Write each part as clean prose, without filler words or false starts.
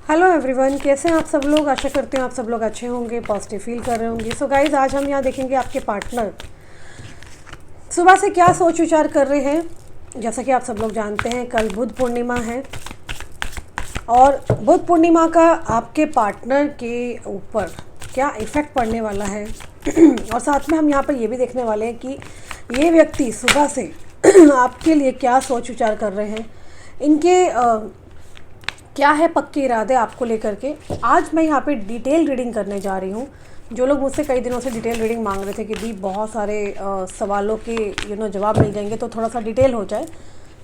Hello everyone, कैसे हैं आप सब लोग। आशा करते हैं आप सब लोग अच्छे होंगे, पॉजिटिव फील कर रहे होंगे। सो गाइज, आज हम यहाँ देखेंगे आपके पार्टनर सुबह से क्या सोच विचार कर रहे हैं। जैसा कि आप सब लोग जानते हैं, कल बुध पूर्णिमा है और बुध पूर्णिमा का आपके पार्टनर के ऊपर क्या इफ़ेक्ट पड़ने वाला है और साथ में हम यहाँ पर ये भी देखने वाले हैं कि ये व्यक्ति सुबह से आपके लिए क्या सोच विचार कर रहे हैं, इनके क्या है पक्के इरादे आपको लेकर के। आज मैं यहाँ पे डिटेल रीडिंग करने जा रही हूँ। जो लोग मुझसे कई दिनों से डिटेल रीडिंग मांग रहे थे कि दी बहुत सारे सवालों के जवाब मिल जाएंगे तो थोड़ा सा डिटेल हो जाए,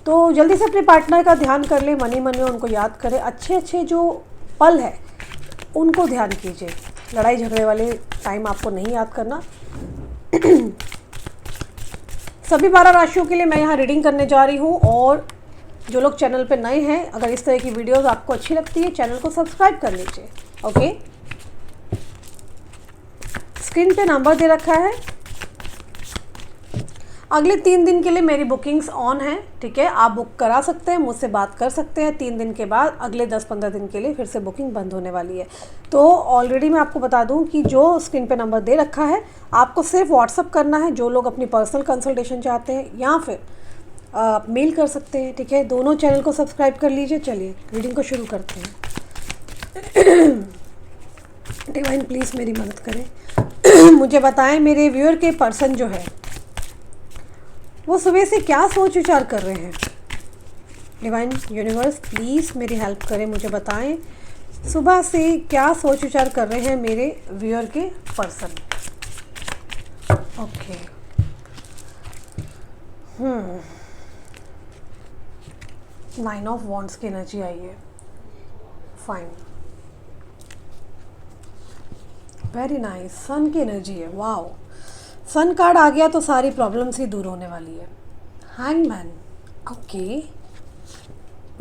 तो जल्दी से अपने पार्टनर का ध्यान कर ले, मनी मन में उनको याद करें। अच्छे अच्छे जो पल है उनको ध्यान कीजिए, लड़ाई झगड़े वाले टाइम आपको नहीं याद करना। सभी 12 राशियों के लिए मैं यहाँ रीडिंग करने जा रही हूँ। और जो लोग चैनल पे नए हैं, अगर इस तरह की वीडियोस आपको अच्छी लगती है, चैनल को सब्सक्राइब कर लीजिए। ओके, स्क्रीन पे नंबर दे रखा है। अगले 3 दिन के लिए मेरी बुकिंग्स ऑन है, ठीक है। आप बुक करा सकते हैं, मुझसे बात कर सकते हैं। 3 दिन के बाद अगले 10-15 दिन के लिए फिर से बुकिंग बंद होने वाली है। तो ऑलरेडी मैं आपको बता दूं कि जो स्क्रीन पे नंबर दे रखा है, आपको सिर्फ व्हाट्सअप करना है। जो लोग अपनी पर्सनल कंसल्टेशन चाहते हैं या फिर आप मेल कर सकते हैं, ठीक है। दोनों चैनल को सब्सक्राइब कर लीजिए। चलिए रीडिंग को शुरू करते हैं। डिवाइन प्लीज़ मेरी मदद करें। मुझे बताएं मेरे व्यूअर के पर्सन जो है वो सुबह से क्या सोच विचार कर रहे हैं। डिवाइन यूनिवर्स प्लीज़ मेरी हेल्प करें, मुझे बताएं सुबह से क्या सोच विचार कर रहे हैं मेरे व्यूअर के पर्सन। ओके, 9 ऑफ वॉन्ड्स की एनर्जी आई है। Fine, very nice. सन की एनर्जी है। वाओ, सन कार्ड आ गया तो सारी प्रॉब्लम्स ही दूर होने वाली है। हैंगमैन, ओके,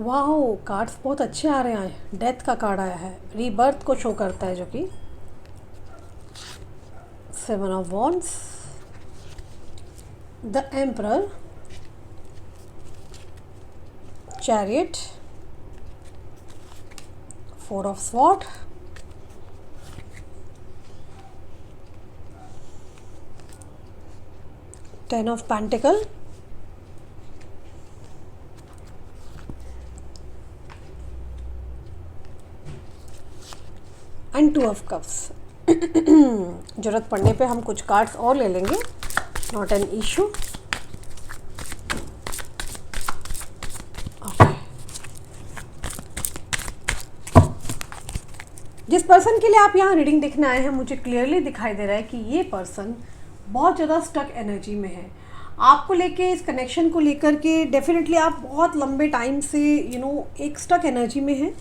वाओ, कार्ड्स बहुत अच्छे आ रहे हैं। डेथ का कार्ड आया है, रीबर्थ को शो करता है, जो कि 7 of wands, the emperor, chariot, 4 of sword, ten of pentacle, and 2 of cups. जरूरत पड़ने पे हम कुछ कार्ड्स और ले लेंगे, नॉट एन इशू। जिस पर्सन के लिए आप यहाँ रीडिंग देखने आए हैं, मुझे क्लियरली दिखाई दे रहा है कि ये पर्सन बहुत ज़्यादा स्टक एनर्जी में है। आपको लेके, इस कनेक्शन को लेकर के डेफिनेटली आप बहुत लंबे टाइम से एक स्टक एनर्जी में हैं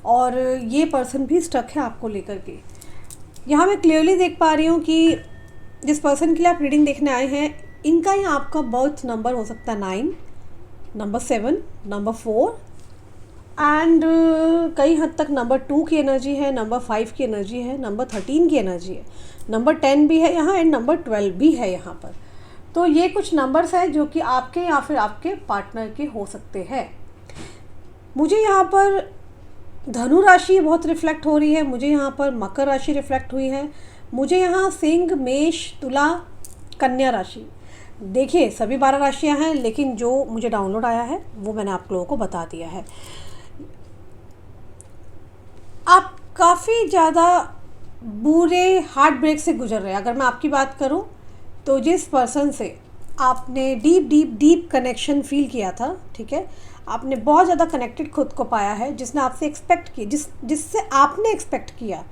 और ये पर्सन भी स्टक है आपको लेकर के। यहाँ मैं क्लियरली देख पा रही हूँ कि जिस पर्सन के लिए आप रीडिंग देखने आए हैं, इनका यहाँ आपका बर्थ नंबर हो सकता है 9, नंबर 7, नंबर 4 एंड कई हद तक नंबर 2 की एनर्जी है, नंबर 5 की एनर्जी है, नंबर 13 की एनर्जी है, नंबर 10 भी है यहाँ एंड नंबर 12 भी है यहाँ पर। तो ये कुछ नंबर्स हैं जो कि आपके या फिर आपके पार्टनर के हो सकते हैं। मुझे यहाँ पर धनु राशि बहुत रिफ्लेक्ट हो रही है, मुझे यहाँ पर मकर राशि रिफ्लेक्ट हुई है, मुझे यहाँ सिंह, मेष, तुला, कन्या राशि। देखिए सभी 12 राशियाँ हैं, लेकिन जो मुझे डाउनलोड आया है वो मैंने आप लोगों को बता दिया है। आप काफ़ी ज़्यादा बुरे हार्ट ब्रेक से गुजर रहे हैं। अगर मैं आपकी बात करूं तो जिस पर्सन से आपने deep deep deep connection feel किया था, ठीक है, आपने बहुत ज़्यादा कनेक्टेड खुद को पाया है, जिसने आपसे एक्सपेक्ट किया, जिससे आपने एक्सपेक्ट किया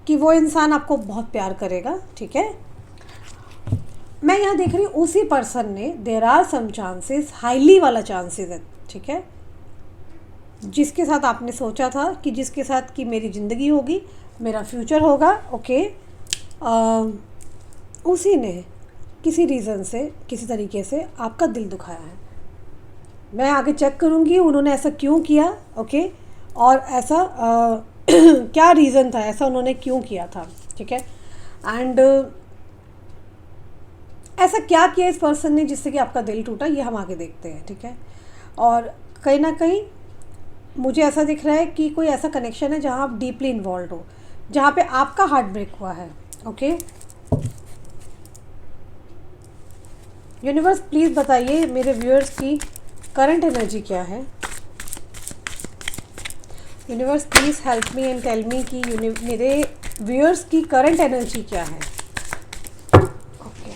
कि वो इंसान आपको बहुत प्यार करेगा, ठीक है। मैं यहाँ देख रही हूँ उसी पर्सन ने, there are some chances, highly वाला चांसेस है, ठीक है, जिसके साथ आपने सोचा था कि जिसके साथ कि मेरी ज़िंदगी होगी, मेरा फ्यूचर होगा, ओके, उसी ने किसी रीज़न से, किसी तरीके से आपका दिल दुखाया है। मैं आगे चेक करूँगी उन्होंने ऐसा क्यों किया, ओके, और ऐसा क्या रीज़न था, ऐसा उन्होंने क्यों किया था, ठीक है। एंड ऐसा क्या किया इस पर्सन ने जिससे कि आपका दिल टूटा, ये हम आगे देखते हैं, ठीक है। और कहीं ना कहीं मुझे ऐसा दिख रहा है कि कोई ऐसा कनेक्शन है जहाँ आप डीपली इन्वॉल्व हो, जहाँ पे आपका हार्ट ब्रेक हुआ है। ओके, यूनिवर्स प्लीज़ बताइए मेरे व्यूअर्स की करंट एनर्जी क्या है। Universe please help me and tell me कि मेरे व्यूअर्स की करंट एनर्जी क्या है। Okay,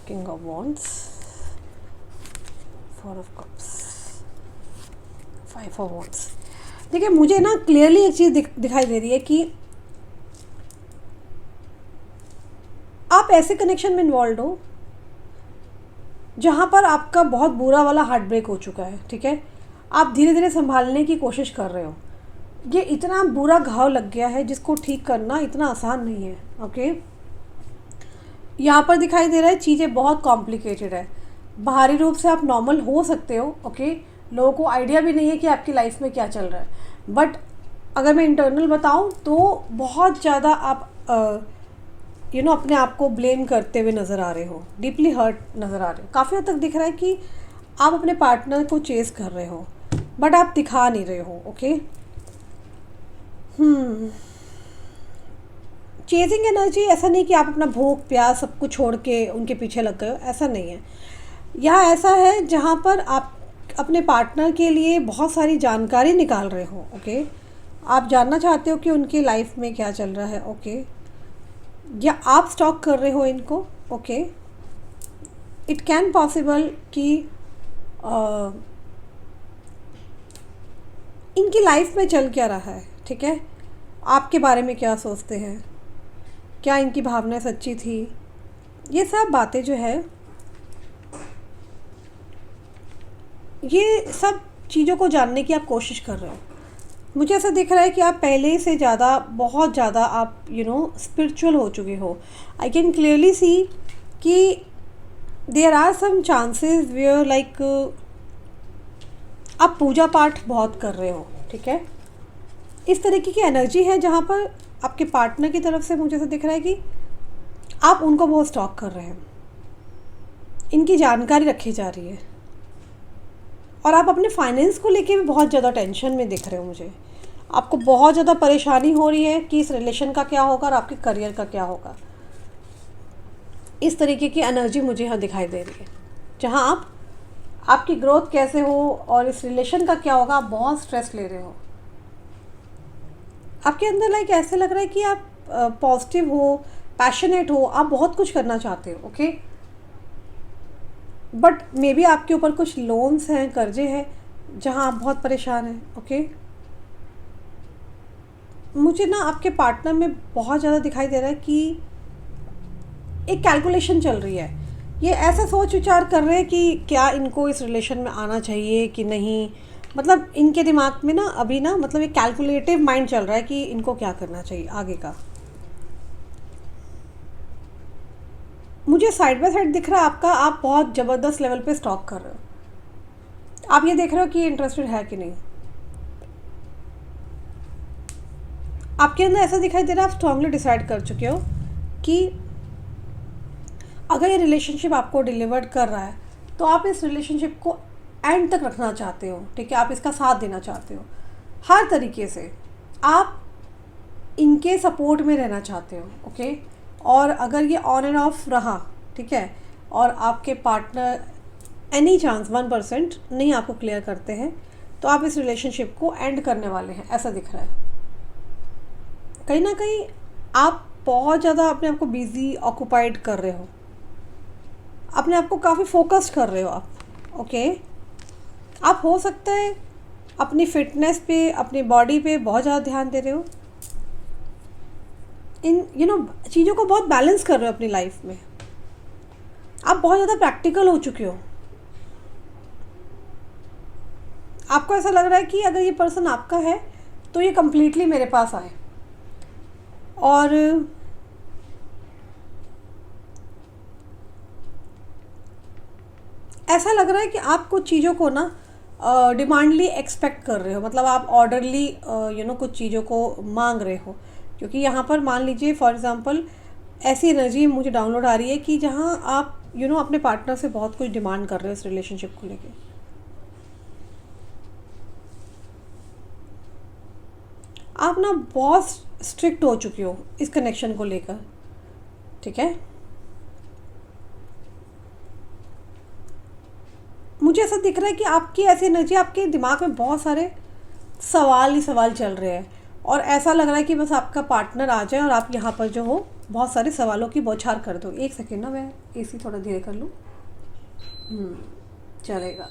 king of wands, 4 of cups, 5 of wands. देखिए मुझे ना क्लियरली एक चीज़ दिखाई दे रही है कि आप ऐसे कनेक्शन में इन्वॉल्व हो जहाँ पर आपका बहुत बुरा वाला हार्ट ब्रेक हो चुका है। ठीक है, आप धीरे धीरे संभालने की कोशिश कर रहे हो। ये इतना बुरा घाव लग गया है जिसको ठीक करना इतना आसान नहीं है। ओके, यहाँ पर दिखाई दे रहा है चीज़ें बहुत कॉम्प्लिकेटेड है। बाहरी रूप से आप नॉर्मल हो सकते हो। ओके, लोगों को आइडिया भी नहीं है कि आपकी लाइफ में क्या चल रहा है, बट अगर मैं इंटरनल बताऊँ तो बहुत ज़्यादा आप अपने आप को ब्लेम करते हुए नज़र आ रहे हो, डीपली हर्ट नज़र आ रहे हो। काफ़ी हद तक दिख रहा है कि आप अपने पार्टनर को चेस कर रहे हो बट आप दिखा नहीं रहे हो। ओके, चेजिंग एनर्जी ऐसा नहीं कि आप अपना भूख प्यास सब कुछ छोड़ के उनके पीछे लग गए हो, ऐसा नहीं है। यह ऐसा है जहाँ पर आप अपने पार्टनर के लिए बहुत सारी जानकारी निकाल रहे हो। ओके, आप जानना चाहते हो कि उनकी लाइफ में क्या चल रहा है। ओके, या आप स्टॉक कर रहे हो इनको। ओके, इट कैन पॉसिबल कि इनकी लाइफ में चल क्या रहा है। ठीक है, आपके बारे में क्या सोचते हैं, क्या इनकी भावनाएं सच्ची थी, ये सब बातें जो है, ये सब चीज़ों को जानने की आप कोशिश कर रहे हो। मुझे ऐसा दिख रहा है कि आप पहले से ज़्यादा बहुत ज़्यादा आप स्पिरिचुअल हो चुके हो। आई कैन क्लियरली सी कि there are some chances where like आप पूजा पाठ बहुत कर रहे हो। ठीक है, इस तरीके की एनर्जी है जहाँ पर आपके पार्टनर की तरफ से मुझे ऐसा दिख रहा है कि आप उनको बहुत स्टॉक कर रहे हैं, इनकी जानकारी रखी जा रही है, और आप अपने फाइनेंस को लेके भी बहुत ज़्यादा टेंशन में दिख रहे हो। मुझे आपको बहुत ज़्यादा परेशानी हो रही है कि इस रिलेशन का क्या होगा और आपके करियर का क्या होगा। इस तरीके की एनर्जी मुझे यहाँ दिखाई दे रही है जहाँ आपकी ग्रोथ कैसे हो और इस रिलेशन का क्या होगा। आप बहुत स्ट्रेस ले रहे हो, आपके अंदर लाइक ऐसे लग रहा है कि आप पॉजिटिव हो, पैशनेट हो, आप बहुत कुछ करना चाहते हो। ओके, बट मे बी आपके ऊपर कुछ लोन्स हैं, कर्जे हैं जहाँ आप बहुत परेशान हैं। ओके, मुझे ना आपके पार्टनर में बहुत ज़्यादा दिखाई दे रहा है कि एक कैलकुलेशन चल रही है। ये ऐसा सोच विचार कर रहे हैं कि क्या इनको इस रिलेशन में आना चाहिए कि नहीं। मतलब इनके दिमाग में ना अभी ना मतलब एक कैलकुलेटिव माइंड चल रहा है कि इनको क्या करना चाहिए आगे का। मुझे साइड बाय साइड दिख रहा है आपका, आप बहुत ज़बरदस्त लेवल पे स्टॉक कर रहे हो। आप ये देख रहे हो कि ये इंटरेस्टेड है कि नहीं। आपके अंदर ऐसा दिखाई दे रहा है आप स्ट्रांगली डिसाइड कर चुके हो कि अगर ये रिलेशनशिप आपको डिलीवर्ड कर रहा है तो आप इस रिलेशनशिप को एंड तक रखना चाहते हो। ठीक है, आप इसका साथ देना चाहते हो हर तरीके से, आप इनके सपोर्ट में रहना चाहते हो। ओके, और अगर ये ऑन एंड ऑफ रहा, ठीक है, और आपके पार्टनर एनी चांस 1% नहीं आपको क्लियर करते हैं तो आप इस रिलेशनशिप को एंड करने वाले हैं, ऐसा दिख रहा है। कहीं ना कहीं आप बहुत ज़्यादा अपने आप को बिजी ऑक्यूपाइड कर रहे हो, अपने आप को काफ़ी फोकस्ड कर रहे हो आप। ओके, आप हो सकता है अपनी फिटनेस पे, अपनी बॉडी पे बहुत ज़्यादा ध्यान दे रहे हो, इन चीज़ों को बहुत बैलेंस कर रहे हो अपनी लाइफ में। आप बहुत ज़्यादा प्रैक्टिकल हो चुके हो। आपको ऐसा लग रहा है कि अगर ये पर्सन आपका है तो ये कंप्लीटली मेरे पास आए, और ऐसा लग रहा है कि आप कुछ चीज़ों को ना डिमांडली एक्सपेक्ट कर रहे हो। मतलब आप ऑर्डरली कुछ चीज़ों को मांग रहे हो, क्योंकि यहाँ पर मान लीजिए फॉर एग्जांपल ऐसी एनर्जी मुझे डाउनलोड आ रही है कि जहाँ आप अपने पार्टनर से बहुत कुछ डिमांड कर रहे हो इस रिलेशनशिप को लेके। आप ना बहुत स्ट्रिक्ट हो चुके हो इस कनेक्शन को लेकर, ठीक है। मुझे ऐसा दिख रहा है कि आपकी ऐसी एनर्जी, आपके दिमाग में बहुत सारे सवाल ही सवाल चल रहे हैं और ऐसा लग रहा है कि बस आपका पार्टनर आ जाए और आप यहाँ पर जो हो बहुत सारे सवालों की बौछार कर दो। एक सेकेंड ना, मैं एसी थोड़ा धीरे कर लूँ। चलेगा।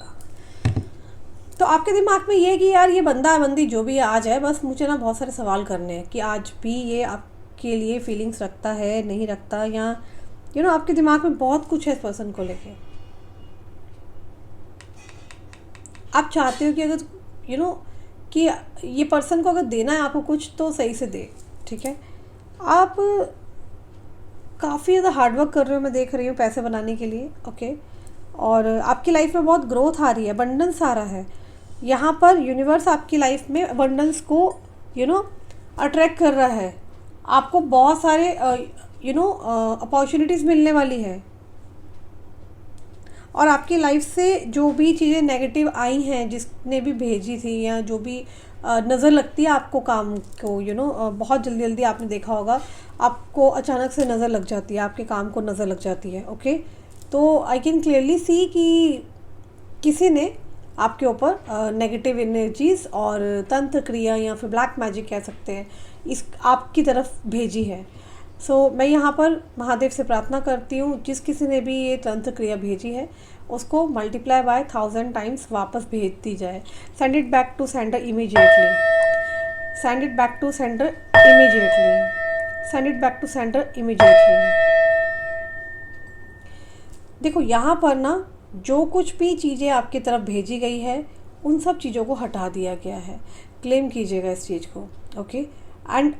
तो आपके दिमाग में ये है कि यार ये बंदा बंदी जो भी आ जाए, बस मुझे ना बहुत सारे सवाल करने हैं कि आज भी ये आपके लिए फीलिंग्स रखता है नहीं रखता, या आपके दिमाग में बहुत कुछ है इस पर्सन को लेके। आप चाहते हो कि अगर कि ये पर्सन को अगर देना है आपको कुछ तो सही से दे, ठीक है। आप काफ़ी ज़्यादा हार्डवर्क कर रहे हो, मैं देख रही हूँ पैसे बनाने के लिए, ओके। और आपकी लाइफ में बहुत ग्रोथ आ रही है, अबंडेंस आ रहा है। यहाँ पर यूनिवर्स आपकी लाइफ में अबंडेंस को अट्रैक्ट कर रहा है। आपको बहुत सारे अपॉर्चुनिटीज़ मिलने वाली है। और आपकी लाइफ से जो भी चीज़ें नेगेटिव आई हैं, जिसने भी भेजी थी या जो भी नज़र लगती है आपको काम को, बहुत जल्दी जल्दी आपने देखा होगा, आपको अचानक से नज़र लग जाती है, आपके काम को नज़र लग जाती है, ओके। तो आई कैन क्लियरली सी कि किसी ने आपके ऊपर नेगेटिव एनर्जीज़ और तंत्र क्रिया या फिर ब्लैक मैजिक कह सकते हैं, इस आपकी तरफ भेजी है। मैं यहाँ पर महादेव से प्रार्थना करती हूँ, जिस किसी ने भी ये तंत्र क्रिया भेजी है उसको मल्टीप्लाई बाय 1000 टाइम्स वापस भेज दी जाए। Send it back to sender immediately. Send it back to sender immediately. Send it back to sender immediately. देखो यहाँ पर ना जो कुछ भी चीज़ें आपकी तरफ भेजी गई है उन सब चीज़ों को हटा दिया गया है। क्लेम कीजिएगा इस चीज़ को, ओके। एंड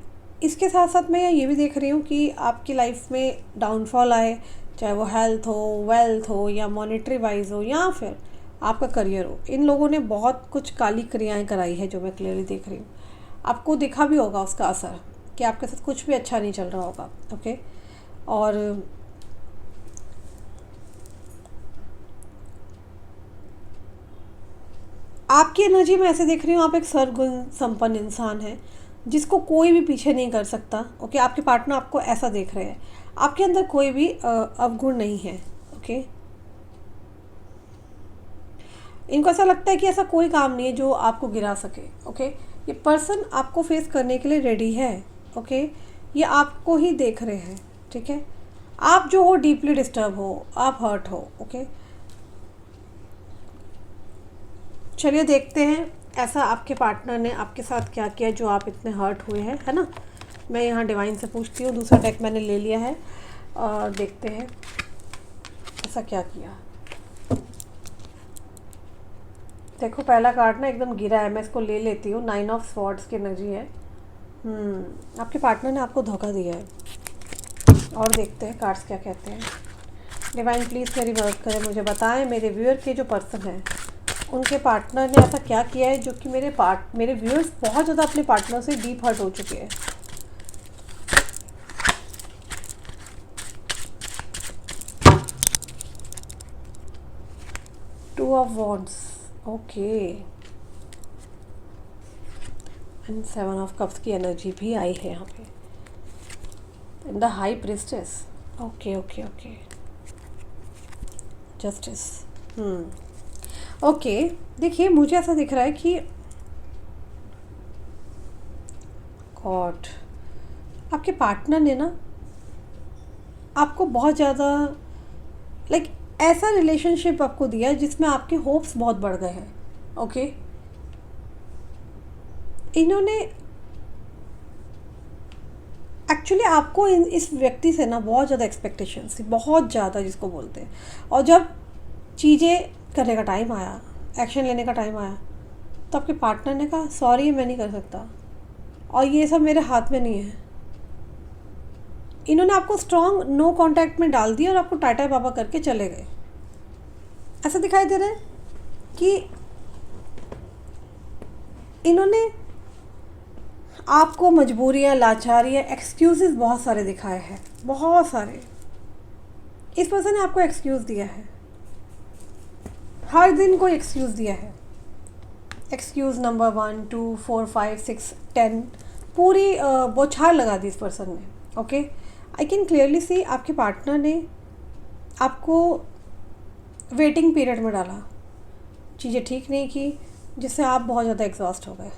इसके साथ साथ मैं ये भी देख रही हूँ कि आपकी लाइफ में डाउनफॉल आए, चाहे वो हेल्थ हो, वेल्थ हो, या मॉनेटरी वाइज हो, या फिर आपका करियर हो, इन लोगों ने बहुत कुछ काली क्रियाएं कराई है जो मैं क्लियरली देख रही हूँ। आपको दिखा भी होगा उसका असर कि आपके साथ कुछ भी अच्छा नहीं चल रहा होगा, ओके। और आपकी एनर्जी में ऐसे देख रही हूँ, आप एक सर्वगुण संपन्न इंसान हैं जिसको कोई भी पीछे नहीं कर सकता, ओके। आपके पार्टनर आपको ऐसा देख रहे हैं, आपके अंदर कोई भी अवगुण नहीं है, ओके। इनको ऐसा लगता है कि ऐसा कोई काम नहीं है जो आपको गिरा सके, ओके। ये पर्सन आपको फेस करने के लिए रेडी है, ओके। ये आपको ही देख रहे हैं, ठीक है। आप जो हो डीपली डिस्टर्ब हो, आप हर्ट हो, ओके। चलिए देखते हैं ऐसा आपके पार्टनर ने आपके साथ क्या किया जो आप इतने हर्ट हुए हैं, है ना। मैं यहाँ डिवाइन से पूछती हूँ, दूसरा डेक मैंने ले लिया है और देखते हैं ऐसा क्या किया। देखो पहला कार्ड ना एकदम गिरा है, मैं इसको ले लेती हूँ। 9 ऑफ स्वॉर्ड्स की एनर्जी है। आपके पार्टनर ने आपको धोखा दिया है। और देखते हैं कार्ड्स क्या कहते हैं। डिवाइन प्लीज़ मेरी मदद करें, मुझे बताएं मेरे व्यूअर के जो पर्सन हैं उनके पार्टनर ने ऐसा क्या किया है जो कि मेरे व्यूअर्स बहुत ज़्यादा अपने पार्टनर से डीप हर्ट हो चुके हैं। Two of wands, okay. And 7 of cups की एनर्जी भी आई है यहाँ पे। And the high priestess, okay okay okay. Justice, okay. देखिए मुझे ऐसा दिख रहा है कि गॉड, आपके पार्टनर ने ना आपको बहुत ज़्यादा लाइक ऐसा रिलेशनशिप आपको दिया है जिसमें आपके होप्स बहुत बढ़ गए हैं, ओके। इन्होंने एक्चुअली आपको इस व्यक्ति से ना बहुत ज़्यादा एक्सपेक्टेशंस थी, बहुत ज़्यादा जिसको बोलते हैं। और जब चीज़ें करने का टाइम आया, एक्शन लेने का टाइम आया, तो आपके पार्टनर ने कहा सॉरी मैं नहीं कर सकता और ये सब मेरे हाथ में नहीं है। इन्होंने आपको स्ट्रॉन्ग नो कांटेक्ट में डाल दिया और आपको टाटा बाबा करके चले गए। ऐसा दिखाई दे रहा है कि इन्होंने आपको मजबूरियाँ, लाचारियाँ, एक्सक्यूज़ेस बहुत सारे दिखाए हैं, बहुत सारे। इस पर्सन ने आपको एक्सक्यूज़ दिया है, हर दिन कोई एक्सक्यूज़ दिया है। एक्सक्यूज़ नंबर 1 2 4 5 6 10 पूरी बौछार लगा दी इस पर्सन ने। ओके, आई कैन क्लियरली सी आपके पार्टनर ने आपको वेटिंग पीरियड में डाला, चीज़ें ठीक नहीं की, जिससे आप बहुत ज़्यादा एग्जॉस्ट हो गए।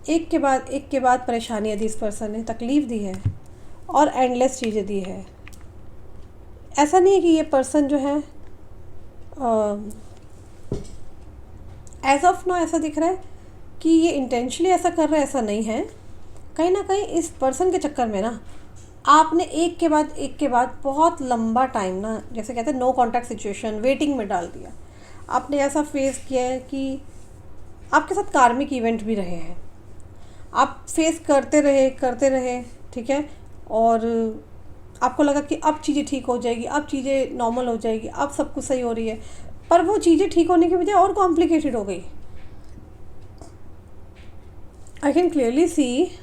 एक के बाद परेशानियाँ दी इस पर्सन ने, तकलीफ़ दी है और एंडलेस चीज़ें दी है। ऐसा नहीं है कि ये पर्सन जो है एज ऑफ नो ऐसा दिख रहा है कि ये इंटेंशनली ऐसा कर रहा है, ऐसा नहीं है। कहीं ना कहीं इस पर्सन के चक्कर में ना आपने एक के बाद बहुत लंबा टाइम ना, जैसे कहते हैं नो कॉन्टैक्ट सिचुएशन, वेटिंग में डाल दिया। आपने ऐसा फेस किया है कि आपके साथ कार्मिक इवेंट भी रहे हैं, आप फेस करते रहे, ठीक है, और आपको लगा कि अब चीज़ें ठीक हो जाएगी, अब चीज़ें नॉर्मल हो जाएगी, अब सब कुछ सही हो रही है, पर वो चीज़ें ठीक होने की बजाय और कॉम्प्लिकेटेड हो गई। आई कैन क्लियरली सी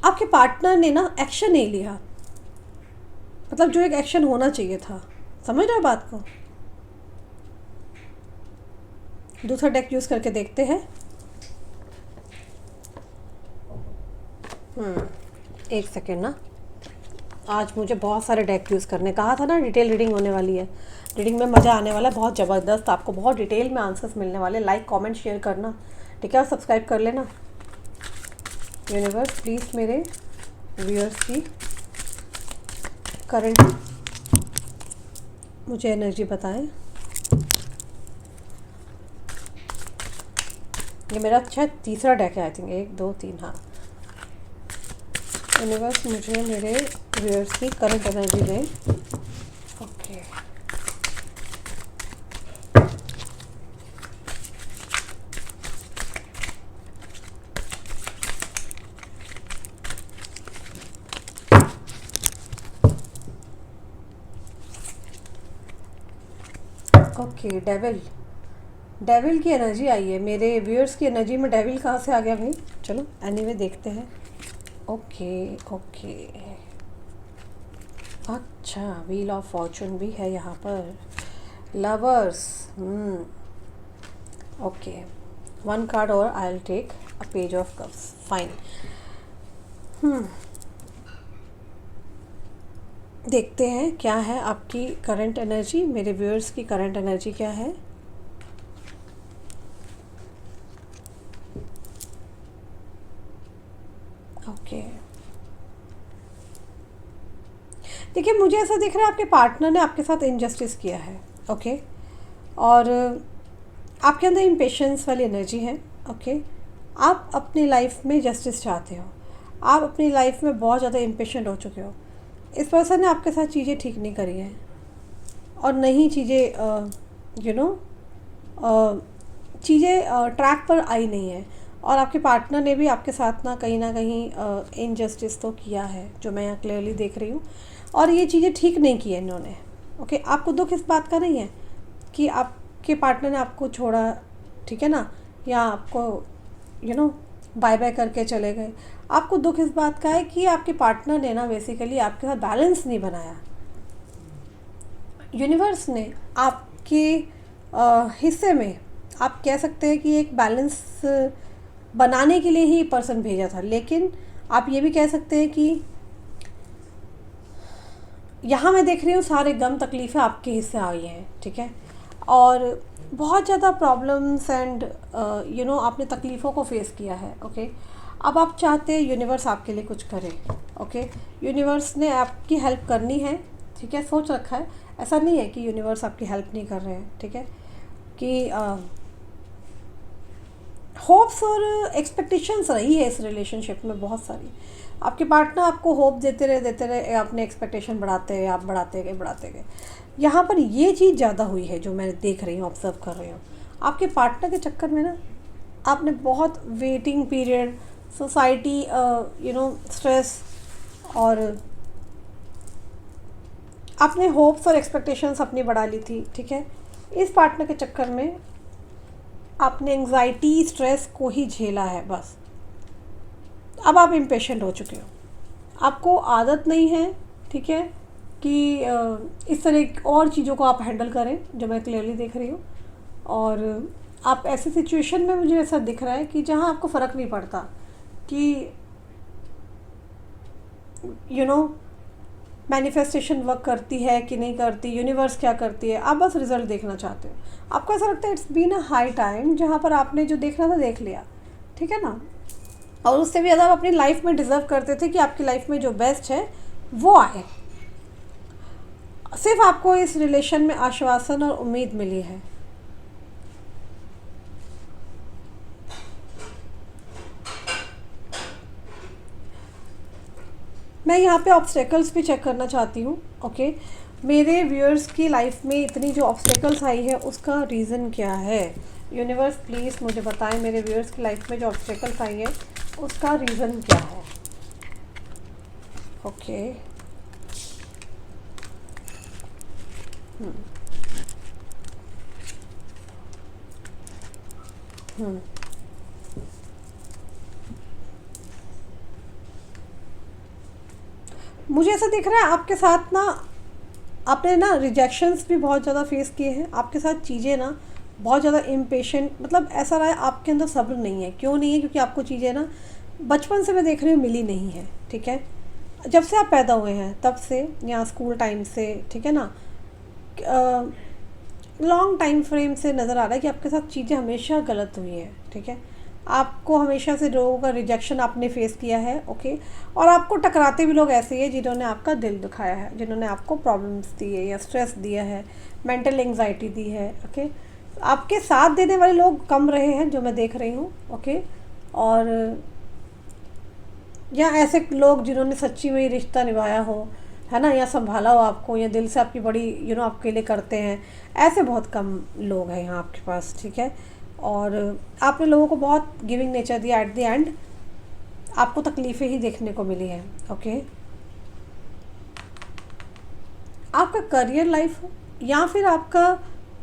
आपके पार्टनर ने ना एक्शन नहीं लिया, मतलब जो एक एक्शन होना चाहिए था। समझ रहे हो बात को? दूसरा डेक यूज़ करके देखते हैं। एक सेकेंड ना, आज मुझे बहुत सारे डेक यूज़ करने, कहा था ना डिटेल रीडिंग होने वाली है। रीडिंग में मज़ा आने वाला है बहुत ज़बरदस्त, आपको बहुत डिटेल में आंसर्स मिलने वाले। लाइक कमेंट शेयर करना, ठीक है, और सब्सक्राइब कर लेना। यूनिवर्स प्लीज़ मेरे व्यूअर्स की करंट मुझे एनर्जी बताएं। ये मेरा अच्छा तीसरा डेक है, आई थिंक 1 2 3, हाँ। यूनिवर्स मुझे मेरे व्यूअर्स की करंट एनर्जी दें। ओके, ओके, डेविल की एनर्जी आई है मेरे व्यूअर्स की एनर्जी में। डेविल कहाँ से आ गया भाई? चलो एनीवे देखते हैं। ओके, अच्छा, व्हील ऑफ फॉर्चून भी है यहाँ पर। लवर्स, ओके, 1 कार्ड और I will take a page of cups. Fine. देखते हैं क्या है आपकी करंट एनर्जी, मेरे व्यूअर्स की करंट एनर्जी क्या है। ओके, देखिए मुझे ऐसा दिख रहा है आपके पार्टनर ने आपके साथ इनजस्टिस किया है। ओके, और आपके अंदर इम्पेशेंस वाली एनर्जी है। ओके, आप अपनी लाइफ में जस्टिस चाहते हो, आप अपनी लाइफ में बहुत ज़्यादा इम्पेशेंट हो चुके हो। इस पर्सन ने आपके साथ चीज़ें ठीक नहीं करी हैं और नहीं चीज़ें चीज़ें ट्रैक पर आई नहीं है, और आपके पार्टनर ने भी आपके साथ ना कहीं इनजस्टिस तो किया है, जो मैं यहाँ क्लियरली देख रही हूँ, और ये चीज़ें ठीक नहीं की है इन्होंने। ओके, आपको दुख इस बात का नहीं है कि आपके पार्टनर ने आपको छोड़ा, ठीक है ना, या आपको बाय बाय करके चले गए। आपको दुख इस बात का है कि आपके पार्टनर ने ना बेसिकली आपके साथ बैलेंस नहीं बनाया। यूनिवर्स ने आपके हिस्से में, आप कह सकते हैं कि एक बैलेंस बनाने के लिए ही पर्सन भेजा था, लेकिन आप ये भी कह सकते हैं कि यहाँ मैं देख रही हूँ सारे गम तकलीफ़ें आपके हिस्से आई हैं, ठीक है, और बहुत ज़्यादा प्रॉब्लम्स एंड आपने तकलीफ़ों को फेस किया है। ओके, अब आप चाहते हैं यूनिवर्स आपके लिए कुछ करे। ओके, यूनिवर्स ने आपकी हेल्प करनी है, ठीक है, सोच रखा है। ऐसा नहीं है कि यूनिवर्स आपकी हेल्प नहीं कर रहे हैं, ठीक है, कि होप्स और एक्सपेक्टेशंस रही है इस रिलेशनशिप में बहुत सारी। आपके पार्टनर आपको होप देते रहे, अपने एक्सपेक्टेशन बढ़ाते गए, आप बढ़ाते गए। यहाँ पर ये चीज़ ज़्यादा हुई है जो मैं देख रही हूँ, ऑब्जर्व कर रही हूँ। आपके पार्टनर के चक्कर में ना आपने बहुत वेटिंग पीरियड, सोसाइटी स्ट्रेस, और आपने होप्स और एक्सपेक्टेशंस अपनी बढ़ा ली थी, ठीक है। इस पार्टनर के चक्कर में आपने एंग्जाइटी, स्ट्रेस को ही झेला है बस। अब आप इम्पेशेंट हो चुके हो, आपको आदत नहीं है, ठीक है, कि इस तरह और चीज़ों को आप हैंडल करें, जो मैं क्लियरली देख रही हूँ। और आप ऐसी सिचुएशन में, मुझे ऐसा दिख रहा है कि जहाँ आपको फ़र्क नहीं पड़ता कि मैनिफेस्टेशन वर्क करती है कि नहीं करती, यूनिवर्स क्या करती है, आप बस रिजल्ट देखना चाहते हो। आपको ऐसा लगता है it's been a high time जहाँ पर आपने जो देखना था देख लिया, ठीक है ना। और उससे भी ज़्यादा आप अपनी लाइफ में डिज़र्व करते थे कि आपकी लाइफ में जो बेस्ट है वो आए। सिर्फ आपको इस रिलेशन में आश्वासन और उम्मीद मिली है। मैं यहाँ पे ऑब्स्टेकल्स भी चेक करना चाहती हूँ। ओके, मेरे व्यूअर्स की लाइफ में इतनी जो ऑब्स्टेकल्स आई है उसका रीज़न क्या है। यूनिवर्स प्लीज़ मुझे बताएं, मेरे व्यूअर्स की लाइफ में जो ऑब्स्टेकल्स आई है उसका रीज़न क्या है। ओके, मुझे ऐसा दिख रहा है आपके साथ ना, आपने ना रिजेक्शंस भी बहुत ज़्यादा फेस किए हैं। आपके साथ चीज़ें ना बहुत ज़्यादा इम्पेशेंट, मतलब ऐसा रहा है आपके अंदर सब्र नहीं है। क्यों नहीं है? क्योंकि आपको चीज़ें ना बचपन से मैं देख रही हूँ मिली नहीं है, ठीक है। जब से आप पैदा हुए हैं तब से, या स्कूल टाइम से, ठीक है ना, लॉन्ग टाइम फ्रेम से नज़र आ रहा है कि आपके साथ चीज़ें हमेशा गलत हुई हैं, ठीक है। आपको हमेशा से लोगों का रिजेक्शन आपने फेस किया है। ओके, और आपको टकराते भी लोग ऐसे ही हैं जिन्होंने आपका दिल दुखाया है, जिन्होंने आपको प्रॉब्लम्स दी है या स्ट्रेस दिया है, मेंटल एंजाइटी दी है। ओके, आपके साथ देने वाले लोग कम रहे हैं जो मैं देख रही हूँ। ओके, और या ऐसे लोग जिन्होंने सच्ची में ही रिश्ता निभाया हो, है ना, या संभाला हो आपको, या दिल से आपकी बड़ी आपके लिए करते हैं, ऐसे बहुत कम लोग हैं यहाँ आपके पास, ठीक है। और आपने लोगों को बहुत गिविंग नेचर दिया, एट द एंड आपको तकलीफ़ें ही देखने को मिली है। ओके, आपका करियर लाइफ हो या फिर आपका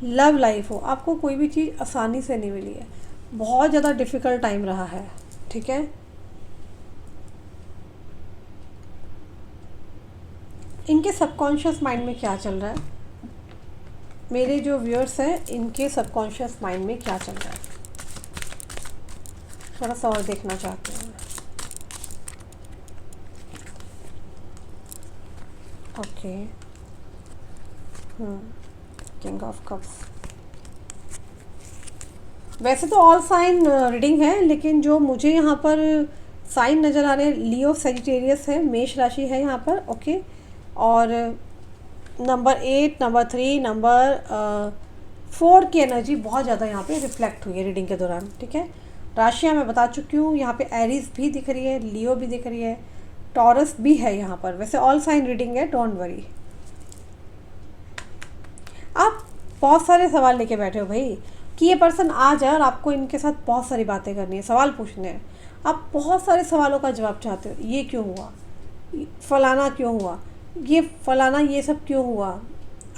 लव लाइफ हो, आपको कोई भी चीज़ आसानी से नहीं मिली है। बहुत ज़्यादा डिफ़िकल्ट टाइम रहा है, ठीक है। इनके सबकॉन्शियस माइंड में क्या चल रहा है, मेरे जो व्यूअर्स हैं इनके सबकॉन्शियस माइंड में क्या चल रहा है, थोड़ा सा और देखना चाहते हैं। Okay, king of cups. वैसे तो ऑल साइन रीडिंग है, लेकिन जो मुझे यहाँ पर साइन नज़र आ रहे हैं, लियो, सेजिटेरियस है, मेष राशि है यहाँ पर। ओके, और नंबर 8, नंबर 3, नंबर 4 की एनर्जी बहुत ज़्यादा यहाँ पे रिफ्लेक्ट हुई है रीडिंग के दौरान, ठीक है। राशियाँ मैं बता चुकी हूँ, यहाँ पे एरीज भी दिख रही है, लियो भी दिख रही है, टॉरस भी है यहाँ पर। वैसे ऑल साइन रीडिंग है, डोंट वरी। आप बहुत सारे सवाल लेके बैठे हो भाई कि ये पर्सन आ जाए और आपको इनके साथ बहुत सारी बातें करनी है, सवाल पूछने हैं। आप बहुत सारे सवालों का जवाब चाहते हो, ये क्यों हुआ, फलाना क्यों हुआ, ये फलाना, ये सब क्यों हुआ,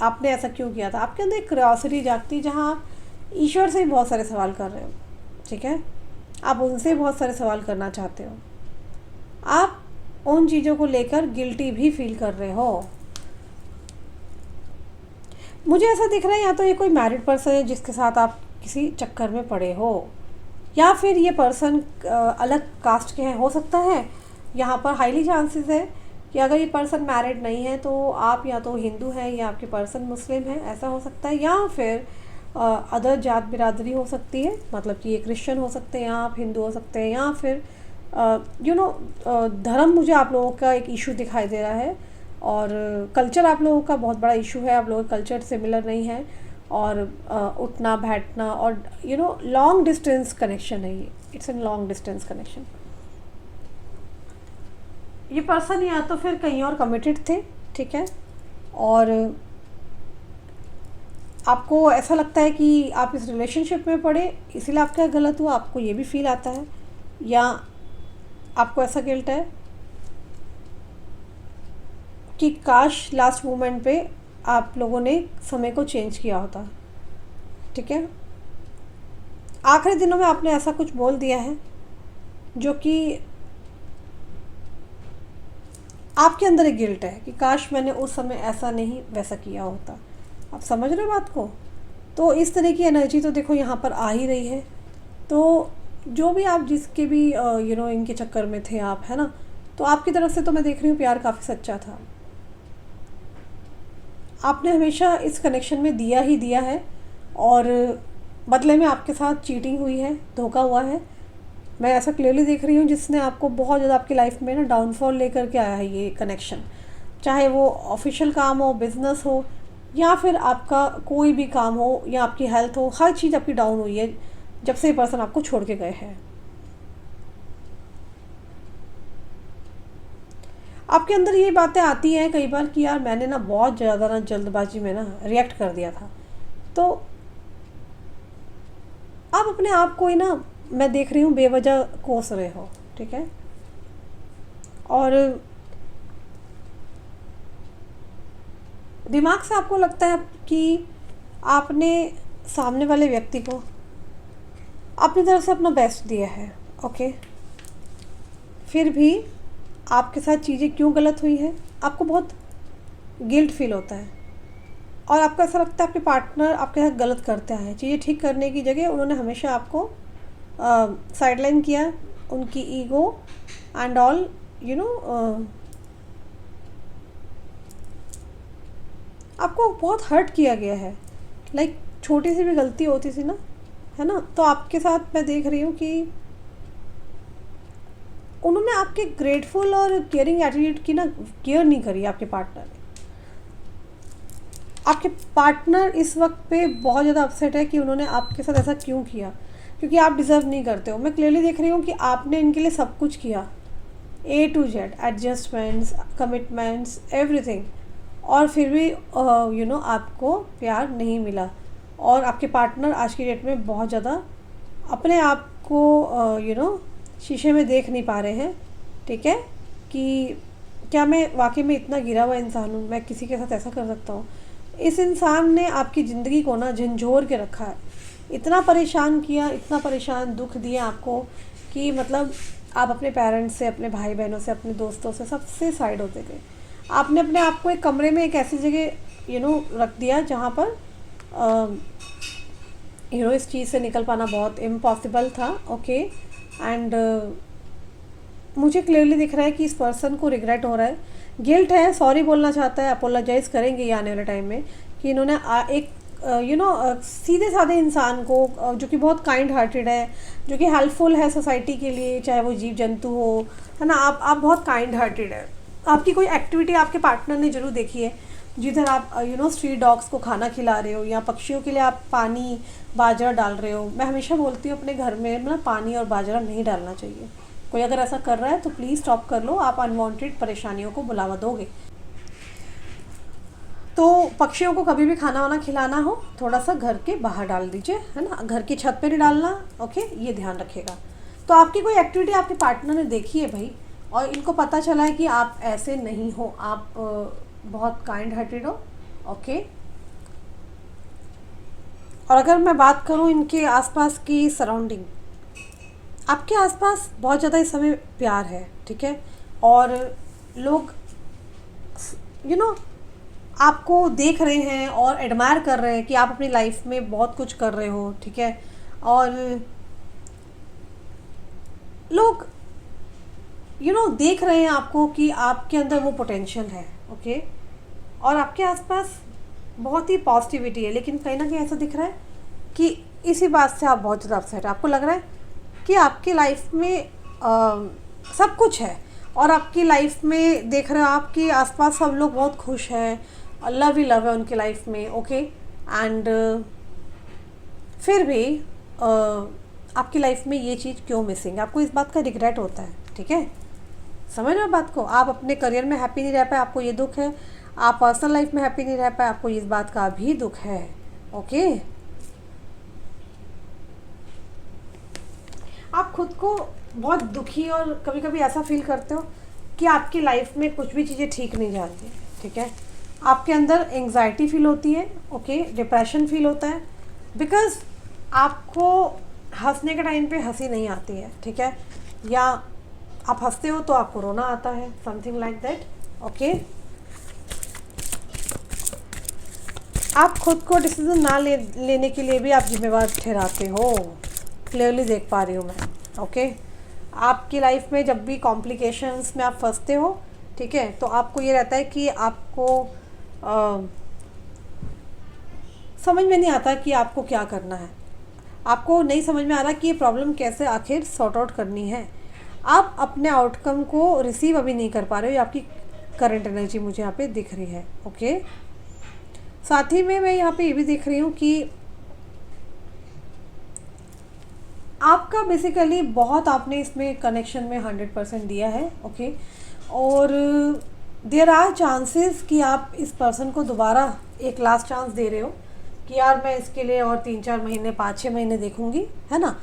आपने ऐसा क्यों किया था। आपके अंदर एक क्यूरियोसिटी जागती है, जहाँ आप ईश्वर से भी बहुत सारे सवाल कर रहे हो, ठीक है। आप उनसे बहुत सारे सवाल करना चाहते हो। आप उन चीज़ों को लेकर गिल्टी भी फील कर रहे हो। मुझे ऐसा दिख रहा है या तो ये कोई मैरिड पर्सन है जिसके साथ आप किसी चक्कर में पड़े हो, या फिर ये पर्सन अलग कास्ट के हैं, हो सकता है। यहाँ पर हाईली चांसेस है कि अगर ये पर्सन मैरिड नहीं है तो आप या तो हिंदू हैं या आपके पर्सन मुस्लिम है, ऐसा हो सकता है। या फिर अदर जात बिरादरी हो सकती है, मतलब कि ये क्रिश्चियन हो सकते हैं या आप हिंदू हो सकते हैं, या फिर धर्म मुझे आप लोगों का एक इशू दिखाई दे रहा है, और कल्चर आप लोगों का बहुत बड़ा इशू है, आप लोगों का कल्चर सिमिलर नहीं है, और उठना बैठना, और लॉन्ग डिस्टेंस कनेक्शन है ये, it's an long distance connection. ये पर्सन या तो फिर कहीं और कमिटेड थे, ठीक है, और आपको ऐसा लगता है कि आप इस रिलेशनशिप में पड़े इसीलिए आपका गलत हुआ, आपको ये भी फील आता है, या आपको ऐसा गिल्ट है कि काश लास्ट मोमेंट पे आप लोगों ने समय को चेंज किया होता, ठीक है। आखिरी दिनों में आपने ऐसा कुछ बोल दिया है जो कि आपके अंदर एक गिल्ट है कि काश मैंने उस समय ऐसा नहीं वैसा किया होता। आप समझ रहे हो बात को? तो इस तरह की एनर्जी तो देखो यहाँ पर आ ही रही है। तो जो भी आप जिसके भी इनके चक्कर में थे आप, है ना, तो आपकी तरफ से तो मैं देख रही हूँ प्यार काफ़ी सच्चा था। आपने हमेशा इस कनेक्शन में दिया ही दिया है और बदले में आपके साथ चीटिंग हुई है, धोखा हुआ है। मैं ऐसा क्लियरली देख रही हूँ जिसने आपको बहुत ज़्यादा आपकी लाइफ में ना डाउनफॉल लेकर के आया है ये कनेक्शन। चाहे वो ऑफिशियल काम हो, बिजनेस हो, या फिर आपका कोई भी काम हो, या आपकी हेल्थ हो, हर चीज़ आपकी डाउन हुई है जब से ये पर्सन आपको छोड़ के गए हैं। आपके अंदर ये बातें आती हैं कई बार कि यार मैंने ना बहुत ज़्यादा ना जल्दबाजी में ना रिएक्ट कर दिया था। तो आप अपने आप को ही ना, मैं देख रही हूँ बेवजह कोस रहे हो, ठीक है। और दिमाग से आपको लगता है कि आपने सामने वाले व्यक्ति को अपनी तरफ से अपना बेस्ट दिया है, ओके। फिर भी आपके साथ चीज़ें क्यों गलत हुई है, आपको बहुत गिल्ट फील होता है और आपको ऐसा लगता है आपके पार्टनर आपके साथ गलत करते हैं। चीज़ें ठीक करने की जगह उन्होंने हमेशा आपको साइडलाइन किया, उनकी ईगो एंड ऑल आपको बहुत हर्ट किया गया है। लाइक छोटी सी भी गलती होती थी ना, है ना, तो आपके साथ मैं देख रही हूँ कि उन्होंने आपके ग्रेटफुल और केयरिंग एटीट्यूड की ना केयर नहीं करी। आपके पार्टनर इस वक्त पे बहुत ज़्यादा अपसेट है कि उन्होंने आपके साथ ऐसा क्यों किया, क्योंकि आप डिज़र्व नहीं करते हो। मैं क्लियरली देख रही हूँ कि आपने इनके लिए सब कुछ किया, A to Z, adjustments, commitments, everything, और फिर भी आपको प्यार नहीं मिला। और आपके पार्टनर आज की डेट में बहुत ज़्यादा अपने आप को शीशे में देख नहीं पा रहे हैं, ठीक है, कि क्या मैं वाकई में इतना गिरा हुआ इंसान हूँ, मैं किसी के साथ ऐसा कर सकता हूँ। इस इंसान ने आपकी ज़िंदगी को ना झंझोर के रखा है, इतना परेशान किया, इतना परेशान दुख दिया आपको कि मतलब आप अपने पेरेंट्स से, अपने भाई बहनों से, अपने दोस्तों से, सबसे साइड होते गए। आपने अपने आप को एक कमरे में एक ऐसी जगह रख दिया जहाँ पर इस चीज़ से निकल पाना बहुत इम्पॉसिबल था, ओके। एंड मुझे क्लियरली दिख रहा है कि इस पर्सन को रिग्रेट हो रहा है, गिल्ट है, सॉरी बोलना चाहता है, अपोलोजाइज़ करेंगे ये आने वाले टाइम में कि इन्होंने एक सीधे साधे इंसान को जो कि बहुत काइंड हार्टेड है, जो कि हेल्पफुल है सोसाइटी के लिए, चाहे वो जीव जंतु हो, है ना, आप बहुत काइंड हार्टेड है। आपकी कोई एक्टिविटी आपके पार्टनर ने ज़रूर देखी है जिधर आप स्ट्रीट डॉग्स को खाना खिला रहे हो या पक्षियों के लिए आप पानी बाजरा डाल रहे हो। मैं हमेशा बोलती हूँ अपने घर में ना पानी और बाजरा नहीं डालना चाहिए। कोई अगर ऐसा कर रहा है तो प्लीज़ स्टॉप कर लो, आप अनवांटेड परेशानियों को बुलावा दोगे। तो पक्षियों को कभी भी खाना वाना खिलाना हो थोड़ा सा घर के बाहर डाल दीजिए, है ना, घर की छत पे नहीं डालना, ओके, ये ध्यान रखिएगा। तो आपकी कोई एक्टिविटी आपके पार्टनर ने देखी है भाई, और इनको पता चला है कि आप ऐसे नहीं हो, आप बहुत काइंड हार्टेड हो, ओके। और अगर मैं बात करूँ इनके आसपास की सराउंडिंग, आपके आसपास बहुत ज़्यादा इस समय प्यार है, ठीक है, और लोग आपको देख रहे हैं और एडमायर कर रहे हैं कि आप अपनी लाइफ में बहुत कुछ कर रहे हो, ठीक है, और लोग देख रहे हैं आपको कि आपके अंदर वो पोटेंशियल है, ओके। और आपके आसपास बहुत ही पॉजिटिविटी है, लेकिन कहीं ना कहीं ऐसा दिख रहा है कि इसी बात से आप बहुत ज़्यादा अपसेट है। आपको लग रहा है कि आपकी लाइफ में सब कुछ है और आपकी लाइफ में देख रहे हो आपके आसपास सब लोग बहुत खुश हैं, लव ही लव है उनकी लाइफ में, ओके। एंड फिर भी आपकी लाइफ में ये चीज़ क्यों मिसिंग है, आपको इस बात का रिग्रेट होता है, ठीक है। समझ रहे हो बात को, आप अपने करियर में हैप्पी नहीं रह पाए, आपको ये दुख है, आप पर्सनल लाइफ में हैप्पी नहीं रह पाए, आपको इस बात का भी दुख है, ओके। आप खुद को बहुत दुखी और कभी कभी ऐसा फील करते हो कि आपकी लाइफ में कुछ भी चीज़ें ठीक नहीं जाती, ठीक है। आपके अंदर एंग्जाइटी फील होती है, ओके, डिप्रेशन फील होता है, बिकॉज़ आपको हंसने के टाइम पे हंसी नहीं आती है, ठीक है, या आप हंसते हो तो आपको रोना आता है, समथिंग लाइक दैट, ओके। आप खुद को डिसीजन ना लेने के लिए भी आप जिम्मेवार ठहराते हो, क्लियरली देख पा रही हूँ मैं। ओके, आपकी लाइफ में जब भी कॉम्प्लिकेशंस में आप फंसते हो, ठीक है, तो आपको ये रहता है कि आपको समझ में नहीं आता कि आपको क्या करना है, आपको नहीं समझ में आ रहा कि ये प्रॉब्लम कैसे आखिर सॉर्ट आउट करनी है। आप अपने आउटकम को रिसीव अभी नहीं कर पा रहे हो, ये आपकी करंट एनर्जी मुझे यहाँ पे दिख रही है। ओके, साथ ही में मैं यहाँ पे ये भी देख रही हूँ कि आपका बेसिकली बहुत आपने इसमें कनेक्शन में 100% दिया है। ओके, और देयर आर चांसेस कि आप इस पर्सन को दोबारा एक लास्ट चांस दे रहे हो कि यार मैं इसके लिए और 3-4 महीने 5-6 महीने देखूंगी, है ना,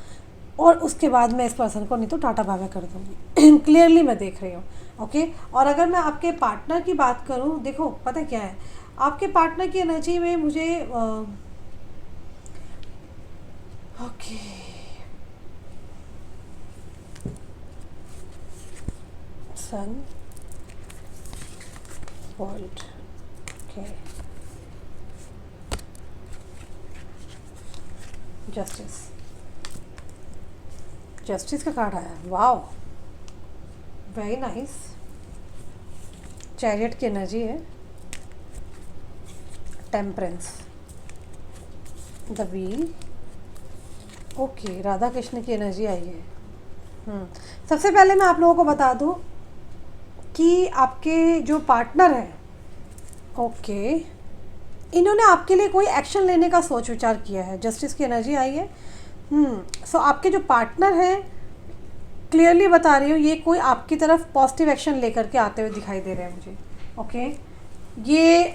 और उसके बाद मैं इस पर्सन को नहीं तो टाटा बाय बाय कर दूंगी। क्लियरली मैं देख रही हूँ। ओके, और अगर मैं आपके पार्टनर की बात करूँ, देखो पता क्या है, आपके पार्टनर की एनर्जी में मुझे ओके सन वर्ल्ड, ओके, जस्टिस, जस्टिस का कार्ड आया, वाओ वेरी नाइस। चैरियट की एनर्जी है, temperance, the wheel, okay, Radha Krishna की एनर्जी आई है। सबसे पहले मैं आप लोगों को बता दूं कि आपके जो पार्टनर है, ओके, इन्होंने आपके लिए कोई एक्शन लेने का सोच विचार किया है। जस्टिस की एनर्जी आई है। सो आपके जो पार्टनर हैं, क्लियरली बता रही हूँ, ये कोई आपकी तरफ पॉजिटिव एक्शन लेकर के आते हुए दिखाई दे रहे हैं मुझे। ओके, ये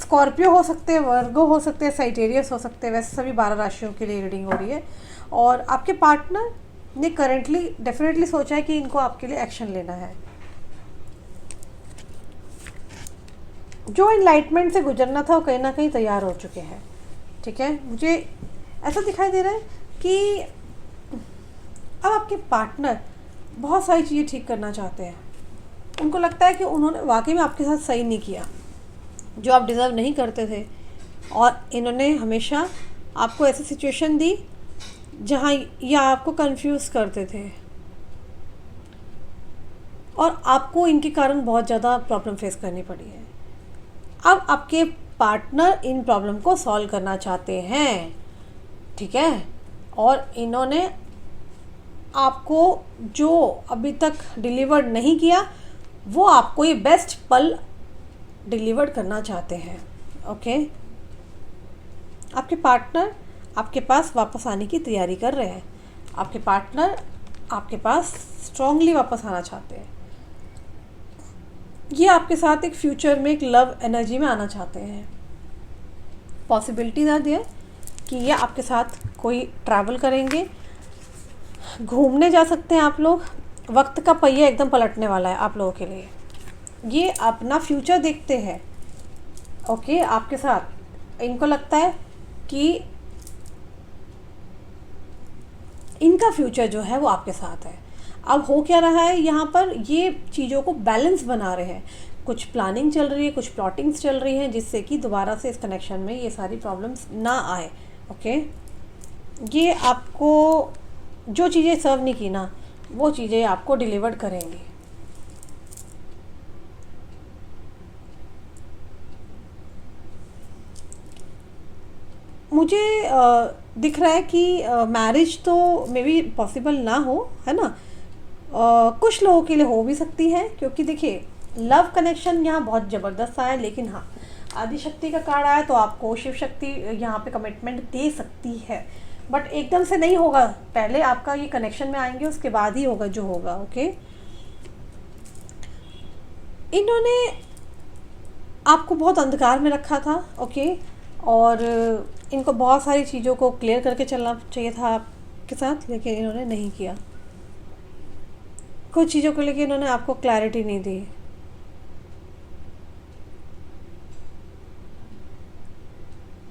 स्कॉर्पियो हो सकते हैं, वर्गो हो सकते हैं, साइटेरियस हो सकते हैं, वैसे सभी 12 राशियों के लिए रीडिंग हो रही है। और आपके पार्टनर ने करेंटली डेफिनेटली सोचा है कि इनको आपके लिए एक्शन लेना है। जो इनलाइटमेंट से गुजरना था वो कहीं ना कहीं तैयार हो चुके हैं। ठीक है, मुझे ऐसा दिखाई दे रहा है कि अब आपके पार्टनर बहुत सारी चीज़ें ठीक करना चाहते हैं। उनको लगता है कि उन्होंने वाकई में आपके साथ सही नहीं किया, जो आप डिज़र्व नहीं करते थे, और इन्होंने हमेशा आपको ऐसी सिचुएशन दी जहाँ ये आपको कंफ्यूज करते थे, और आपको इनके कारण बहुत ज़्यादा प्रॉब्लम फेस करनी पड़ी है। अब आपके पार्टनर इन प्रॉब्लम को सॉल्व करना चाहते हैं, ठीक है, और इन्होंने आपको जो अभी तक डिलीवर्ड नहीं किया वो आपको ये बेस्ट पल डिलीवर्ड करना चाहते हैं। ओके, आपके पार्टनर आपके पास वापस आने की तैयारी कर रहे हैं। आपके पार्टनर आपके पास स्ट्रांगली वापस आना चाहते हैं। ये आपके साथ एक फ्यूचर में एक लव एनर्जी में आना चाहते हैं। पॉसिबिलिटीज आर देयर कि ये आपके साथ कोई ट्रैवल करेंगे, घूमने जा सकते हैं आप लोग। वक्त का पहिया एकदम पलटने वाला है आप लोगों के लिए। ये अपना फ्यूचर देखते हैं। ओके, आपके साथ इनको लगता है कि इनका फ्यूचर जो है वो आपके साथ है। अब हो क्या रहा है यहाँ पर, ये चीज़ों को बैलेंस बना रहे हैं। कुछ प्लानिंग चल रही है, कुछ प्लॉटिंग्स चल रही हैं, जिससे कि दोबारा से इस कनेक्शन में ये सारी प्रॉब्लम्स ना आए। ओके, ये आपको जो चीज़ें सर्व नहीं की ना, वो चीज़ें आपको डिलीवर्ड करेंगी। मुझे दिख रहा है कि मैरिज तो मे बी पॉसिबल ना हो, है ना। कुछ लोगों के लिए हो भी सकती है, क्योंकि देखिए लव कनेक्शन यहाँ बहुत ज़बरदस्त आया है। लेकिन हाँ, आदिशक्ति का कार्ड आया तो आपको शिव शक्ति यहाँ पे कमिटमेंट दे सकती है, बट एकदम से नहीं होगा। पहले आपका ये कनेक्शन में आएंगे, उसके बाद ही होगा जो होगा। ओके, इन्होंने आपको बहुत अंधकार में रखा था। ओके, और इनको बहुत सारी चीज़ों को क्लियर करके चलना चाहिए था आपके साथ, लेकिन इन्होंने नहीं किया। कुछ चीज़ों को लेकर इन्होंने आपको क्लैरिटी नहीं दी।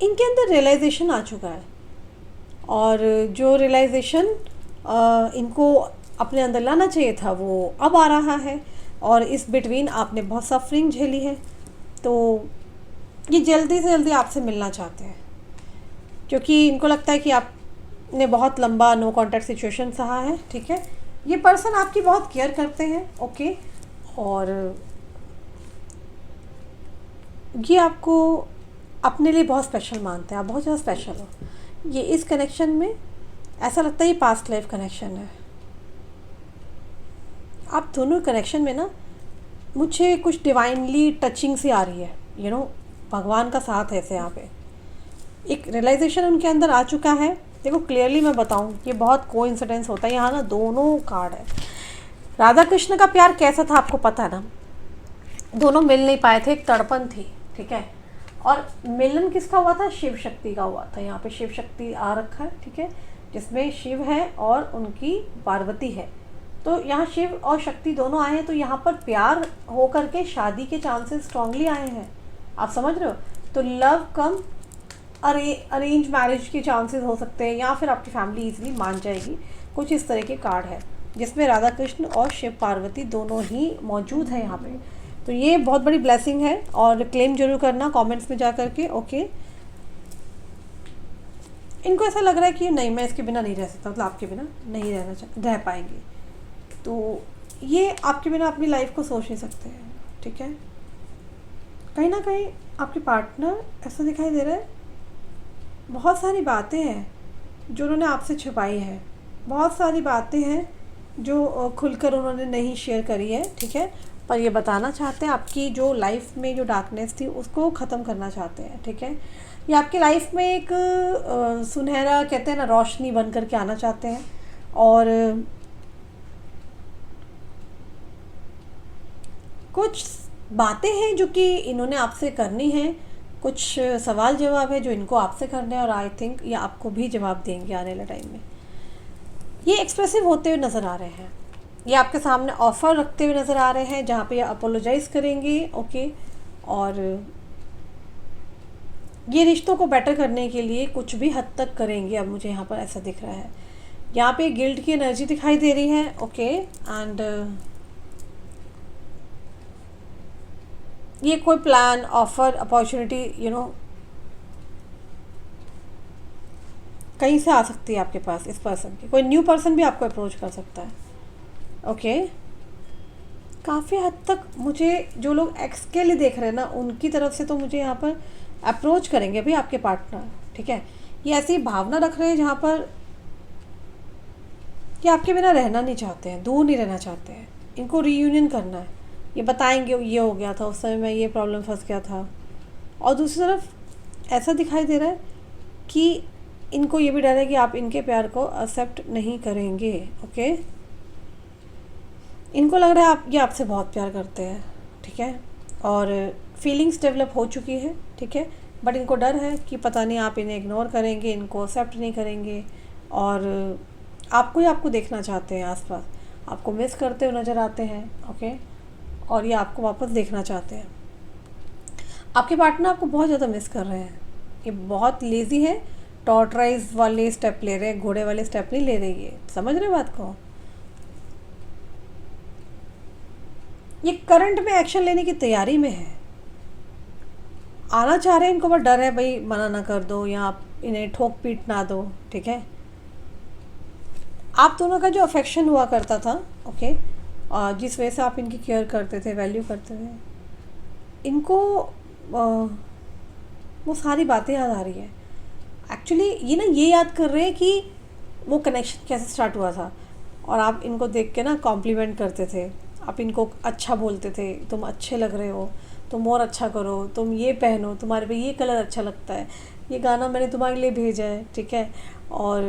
इनके अंदर रियलाइजेशन आ चुका है, और जो रियलाइजेशन इनको अपने अंदर लाना चाहिए था वो अब आ रहा है। और इस बिटवीन आपने बहुत सफरिंग झेली है, तो ये जल्दी से जल्दी आपसे मिलना चाहते हैं, क्योंकि इनको लगता है कि आपने बहुत लंबा नो कॉन्टैक्ट सिचुएशन सहा है, ठीक है। ये पर्सन आपकी बहुत केयर करते हैं, ओके, और ये आपको अपने लिए बहुत स्पेशल मानते हैं, आप बहुत ज़्यादा स्पेशल हो। ये इस कनेक्शन में ऐसा लगता है ये पास्ट लाइफ कनेक्शन है। आप दोनों कनेक्शन में ना मुझे कुछ डिवाइनली टचिंग सी आ रही है, भगवान का साथ है ऐसे। यहाँ पे एक रियलाइजेशन उनके अंदर आ चुका है। देखो क्लियरली मैं बताऊँ, ये बहुत कोइंसिडेंस होता है, यहाँ ना दोनों कार्ड है। राधा कृष्ण का प्यार कैसा था आपको पता है ना, दोनों मिल नहीं पाए थे, एक तड़पन थी, ठीक है। और मिलन किसका हुआ था, शिव शक्ति का हुआ था। यहाँ पे शिव शक्ति आ रखा है, ठीक है, जिसमें शिव है और उनकी पार्वती है। तो यहाँ शिव और शक्ति दोनों आए हैं, तो यहाँ पर प्यार हो करके शादी के चांसेस स्ट्रांगली आए हैं, आप समझ रहे हो। तो लव कम अरेंज मैरिज के चांसेस हो सकते हैं, या फिर आपकी फैमिली इजीली मान जाएगी। कुछ इस तरह के कार्ड है जिसमें राधा कृष्ण और शिव पार्वती दोनों ही मौजूद है यहाँ पे। तो ये बहुत बड़ी ब्लेसिंग है, और क्लेम जरूर करना कमेंट्स में जा करके, ओके। इनको ऐसा लग रहा है कि नहीं, मैं इसके बिना नहीं रह सकता, मतलब आपके बिना नहीं रह पाएंगे। तो ये आपके बिना अपनी लाइफ को सोच नहीं सकते हैं, ठीक है। कहीं ना कहीं आपके पार्टनर ऐसा दिखाई दे रहा है, बहुत सारी बातें हैं जो उन्होंने आपसे छुपाई है, बहुत सारी बातें हैं जो खुलकर उन्होंने नहीं शेयर करी है, ठीक है। पर ये बताना चाहते हैं, आपकी जो लाइफ में जो डार्कनेस थी उसको ख़त्म करना चाहते हैं, ठीक है। ये आपकी लाइफ में एक सुनहरा, कहते हैं ना, रोशनी बन कर के आना चाहते हैं। और कुछ बातें हैं जो कि इन्होंने आपसे करनी है, कुछ सवाल जवाब है जो इनको आपसे करने हैं, और आई थिंक ये आपको भी जवाब देंगे आने वाले टाइम में। ये एक्सप्रेसिव होते हुए नज़र आ रहे हैं, ये आपके सामने ऑफ़र रखते हुए नज़र आ रहे हैं, जहाँ पे ये अपोलोजाइज़ करेंगे, ओके। और ये रिश्तों को बेटर करने के लिए कुछ भी हद तक करेंगे, अब मुझे यहाँ पर ऐसा दिख रहा है। यहाँ पे गिल्ट की एनर्जी दिखाई दे रही है, ओके। एंड ये कोई प्लान, ऑफ़र, अपॉर्चुनिटी कहीं से आ सकती है आपके पास। इस पर्सन की कोई न्यू पर्सन भी आपको अप्रोच कर सकता है, ओके। काफ़ी हद तक मुझे जो लोग एक्स के लिए देख रहे हैं ना, उनकी तरफ से तो मुझे यहाँ पर अप्रोच करेंगे अभी आपके पार्टनर, ठीक है। ये ऐसी भावना रख रहे हैं जहाँ पर ये आपके बिना रहना नहीं चाहते हैं, दूर नहीं रहना चाहते हैं, इनको रीयूनियन करना है। ये बताएंगे ये हो गया था उस समय, मैं ये प्रॉब्लम फंस गया था। और दूसरी तरफ ऐसा दिखाई दे रहा है कि इनको ये भी डर है कि आप इनके प्यार को एक्सेप्ट नहीं करेंगे, ओके। इनको लग रहा है ये आपसे बहुत प्यार करते हैं, ठीक है, और फीलिंग्स डेवलप हो चुकी है, ठीक है। बट इनको डर है कि पता नहीं आप इन्हें इग्नोर करेंगे, इनको एक्सेप्ट नहीं करेंगे, और आपको ही आपको देखना चाहते हैं आसपास, आपको मिस करते हुए नज़र आते हैं, ओके। और ये आपको वापस देखना चाहते हैं। आपके पार्टनर आपको बहुत ज़्यादा मिस कर रहे हैं, ये बहुत लेज़ी है, टॉर्टराइज वाले स्टेप ले रहे हैं, घोड़े वाले स्टेप नहीं ले रही है, समझ रहे बात को। ये करंट में एक्शन लेने की तैयारी में है, आना चाह रहे हैं, इनको बस डर है भाई मना ना कर दो या आप इन्हें ठोक पीट ना दो, ठीक है। आप दोनों का जो अफेक्शन हुआ करता था, ओके, जिस वजह से आप इनकी केयर करते थे, वैल्यू करते थे, इनको वो सारी बातें याद आ रही है। एक्चुअली ये याद कर रहे हैं कि वो कनेक्शन कैसे स्टार्ट हुआ था, और आप इनको देख के ना कॉम्प्लीमेंट करते थे, आप इनको अच्छा बोलते थे, तुम अच्छे लग रहे हो, तुम और अच्छा करो, तुम ये पहनो, तुम्हारे पे ये कलर अच्छा लगता है, ये गाना मैंने तुम्हारे लिए भेजा है, ठीक है। और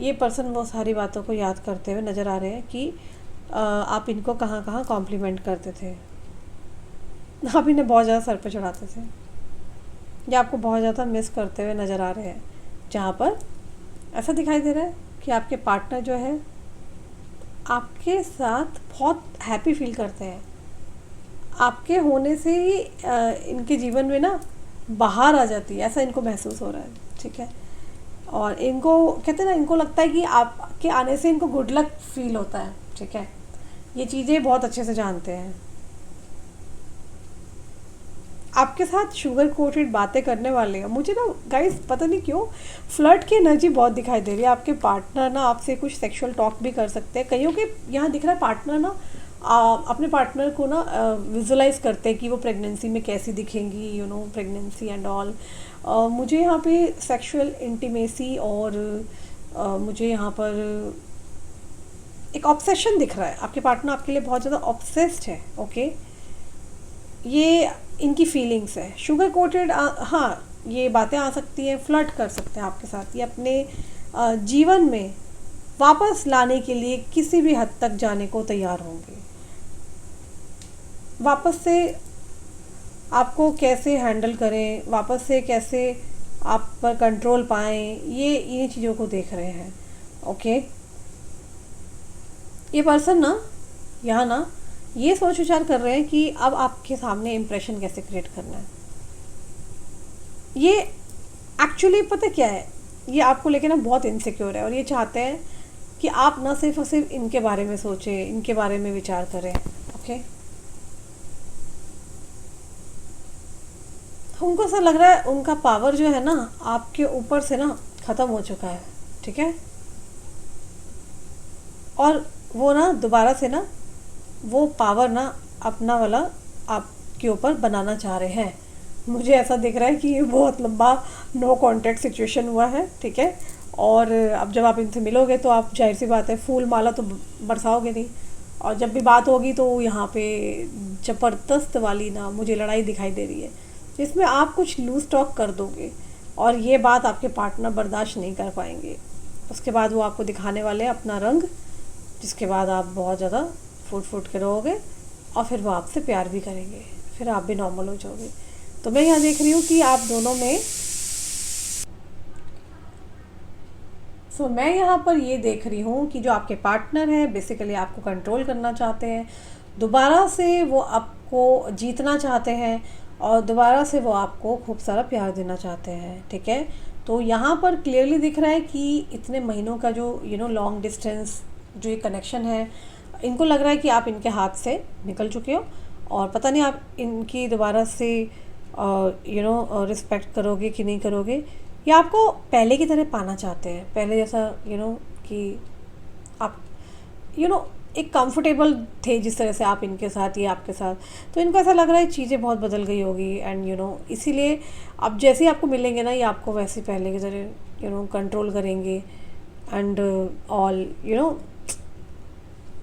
ये पर्सन वो सारी बातों को याद करते हुए नज़र आ रहे हैं कि आप इनको कहाँ कहाँ कॉम्प्लीमेंट करते थे, आप इन्हें बहुत ज़्यादा सर पे चढ़ाते थे, या आपको बहुत ज़्यादा मिस करते हुए नज़र आ रहे हैं। जहाँ पर ऐसा दिखाई दे रहा है कि आपके पार्टनर जो है आपके साथ बहुत हैप्पी फील करते हैं, आपके होने से ही इनके जीवन में ना बाहर आ जाती है, ऐसा इनको महसूस हो रहा है, ठीक है। और इनको कहते हैं ना, इनको लगता है कि आपके आने से इनको गुड लक फील होता है, ठीक है। ये चीज़ें बहुत अच्छे से जानते हैं। आपके साथ शुगर कोटेड बातें करने वाले हैं। मुझे ना गाइस पता नहीं क्यों फ्लर्ट की एनर्जी बहुत दिखाई दे रही है। आपके पार्टनर ना आपसे कुछ सेक्सुअल टॉक भी कर सकते हैं। कईयों के यहाँ दिख रहा है पार्टनर ना अपने पार्टनर को ना विजुलाइज करते हैं कि वो प्रेगनेंसी में कैसी दिखेंगी, you know, pregnancy and all. मुझे यहाँ पे सेक्सुअल इंटीमेसी और मुझे यहाँ पर एक ऑब्सेशन दिख रहा है। आपके पार्टनर आपके लिए बहुत ज़्यादा ऑब्सेस्ड है। ओके, ये इनकी फीलिंग्स है। शुगर कोटेड, हाँ, ये बातें आ सकती हैं, फ्लर्ट कर सकते हैं आपके साथ। ये अपने जीवन में वापस लाने के लिए किसी भी हद तक जाने को तैयार होंगे। वापस से आपको कैसे हैंडल करें, वापस से कैसे आप पर कंट्रोल पाएं, ये इन्हीं चीज़ों को देख रहे हैं। ओके, ये पर्सन ना यहाँ ना ये सोच विचार कर रहे हैं कि अब आपके सामने इम्प्रेशन कैसे क्रिएट करना है। ये एक्चुअली पता क्या है, ये आपको लेके ना बहुत इनसिक्योर है और ये चाहते हैं कि आप ना सिर्फ और सिर्फ इनके बारे में सोचें, इनके बारे में विचार करें। ओके, उनको ऐसा लग रहा है उनका पावर जो है ना आपके ऊपर से ना ख़त्म हो चुका है। ठीक है, और वो ना दोबारा से ना वो पावर ना अपना वाला आपके ऊपर बनाना चाह रहे हैं। मुझे ऐसा दिख रहा है कि ये बहुत लंबा नो कॉन्टैक्ट सिचुएशन हुआ है। ठीक है, और अब जब आप इनसे मिलोगे तो आप जाहिर सी बात है फूल माला तो बरसाओगे नहीं, और जब भी बात होगी तो यहाँ पे ज़बरदस्त वाली ना मुझे लड़ाई दिखाई दे रही है जिसमें आप कुछ लूज टॉक कर दोगे और ये बात आपके पार्टनर बर्दाश्त नहीं कर पाएंगे। उसके बाद वो आपको दिखाने वाले हैं अपना रंग, जिसके बाद आप बहुत ज़्यादा फूट के रहोगे और फिर वो आपसे प्यार भी करेंगे, फिर आप भी नॉर्मल हो जाओगे। तो मैं यहाँ देख रही हूँ कि आप दोनों में मैं यहाँ पर ये देख रही हूँ कि जो आपके पार्टनर हैं बेसिकली आपको कंट्रोल करना चाहते हैं, दोबारा से वो आपको जीतना चाहते हैं और दोबारा से वो आपको खूब सारा प्यार देना चाहते हैं। ठीक है, तो यहाँ पर क्लियरली दिख रहा है कि इतने महीनों का जो लॉन्ग डिस्टेंस जो ये कनेक्शन है, इनको लग रहा है कि आप इनके हाथ से निकल चुके हो और पता नहीं आप इनकी दोबारा से रिस्पेक्ट करोगे कि नहीं करोगे, या आपको पहले की तरह पाना चाहते हैं, पहले जैसा कि आप एक कंफर्टेबल थे जिस तरह से आप इनके साथ, ये आपके साथ। तो इनको ऐसा लग रहा है चीज़ें बहुत बदल गई होगी एंड इसीलिए अब जैसे ही आपको मिलेंगे ना ये आपको वैसे पहले की तरह कंट्रोल करेंगे एंड ऑल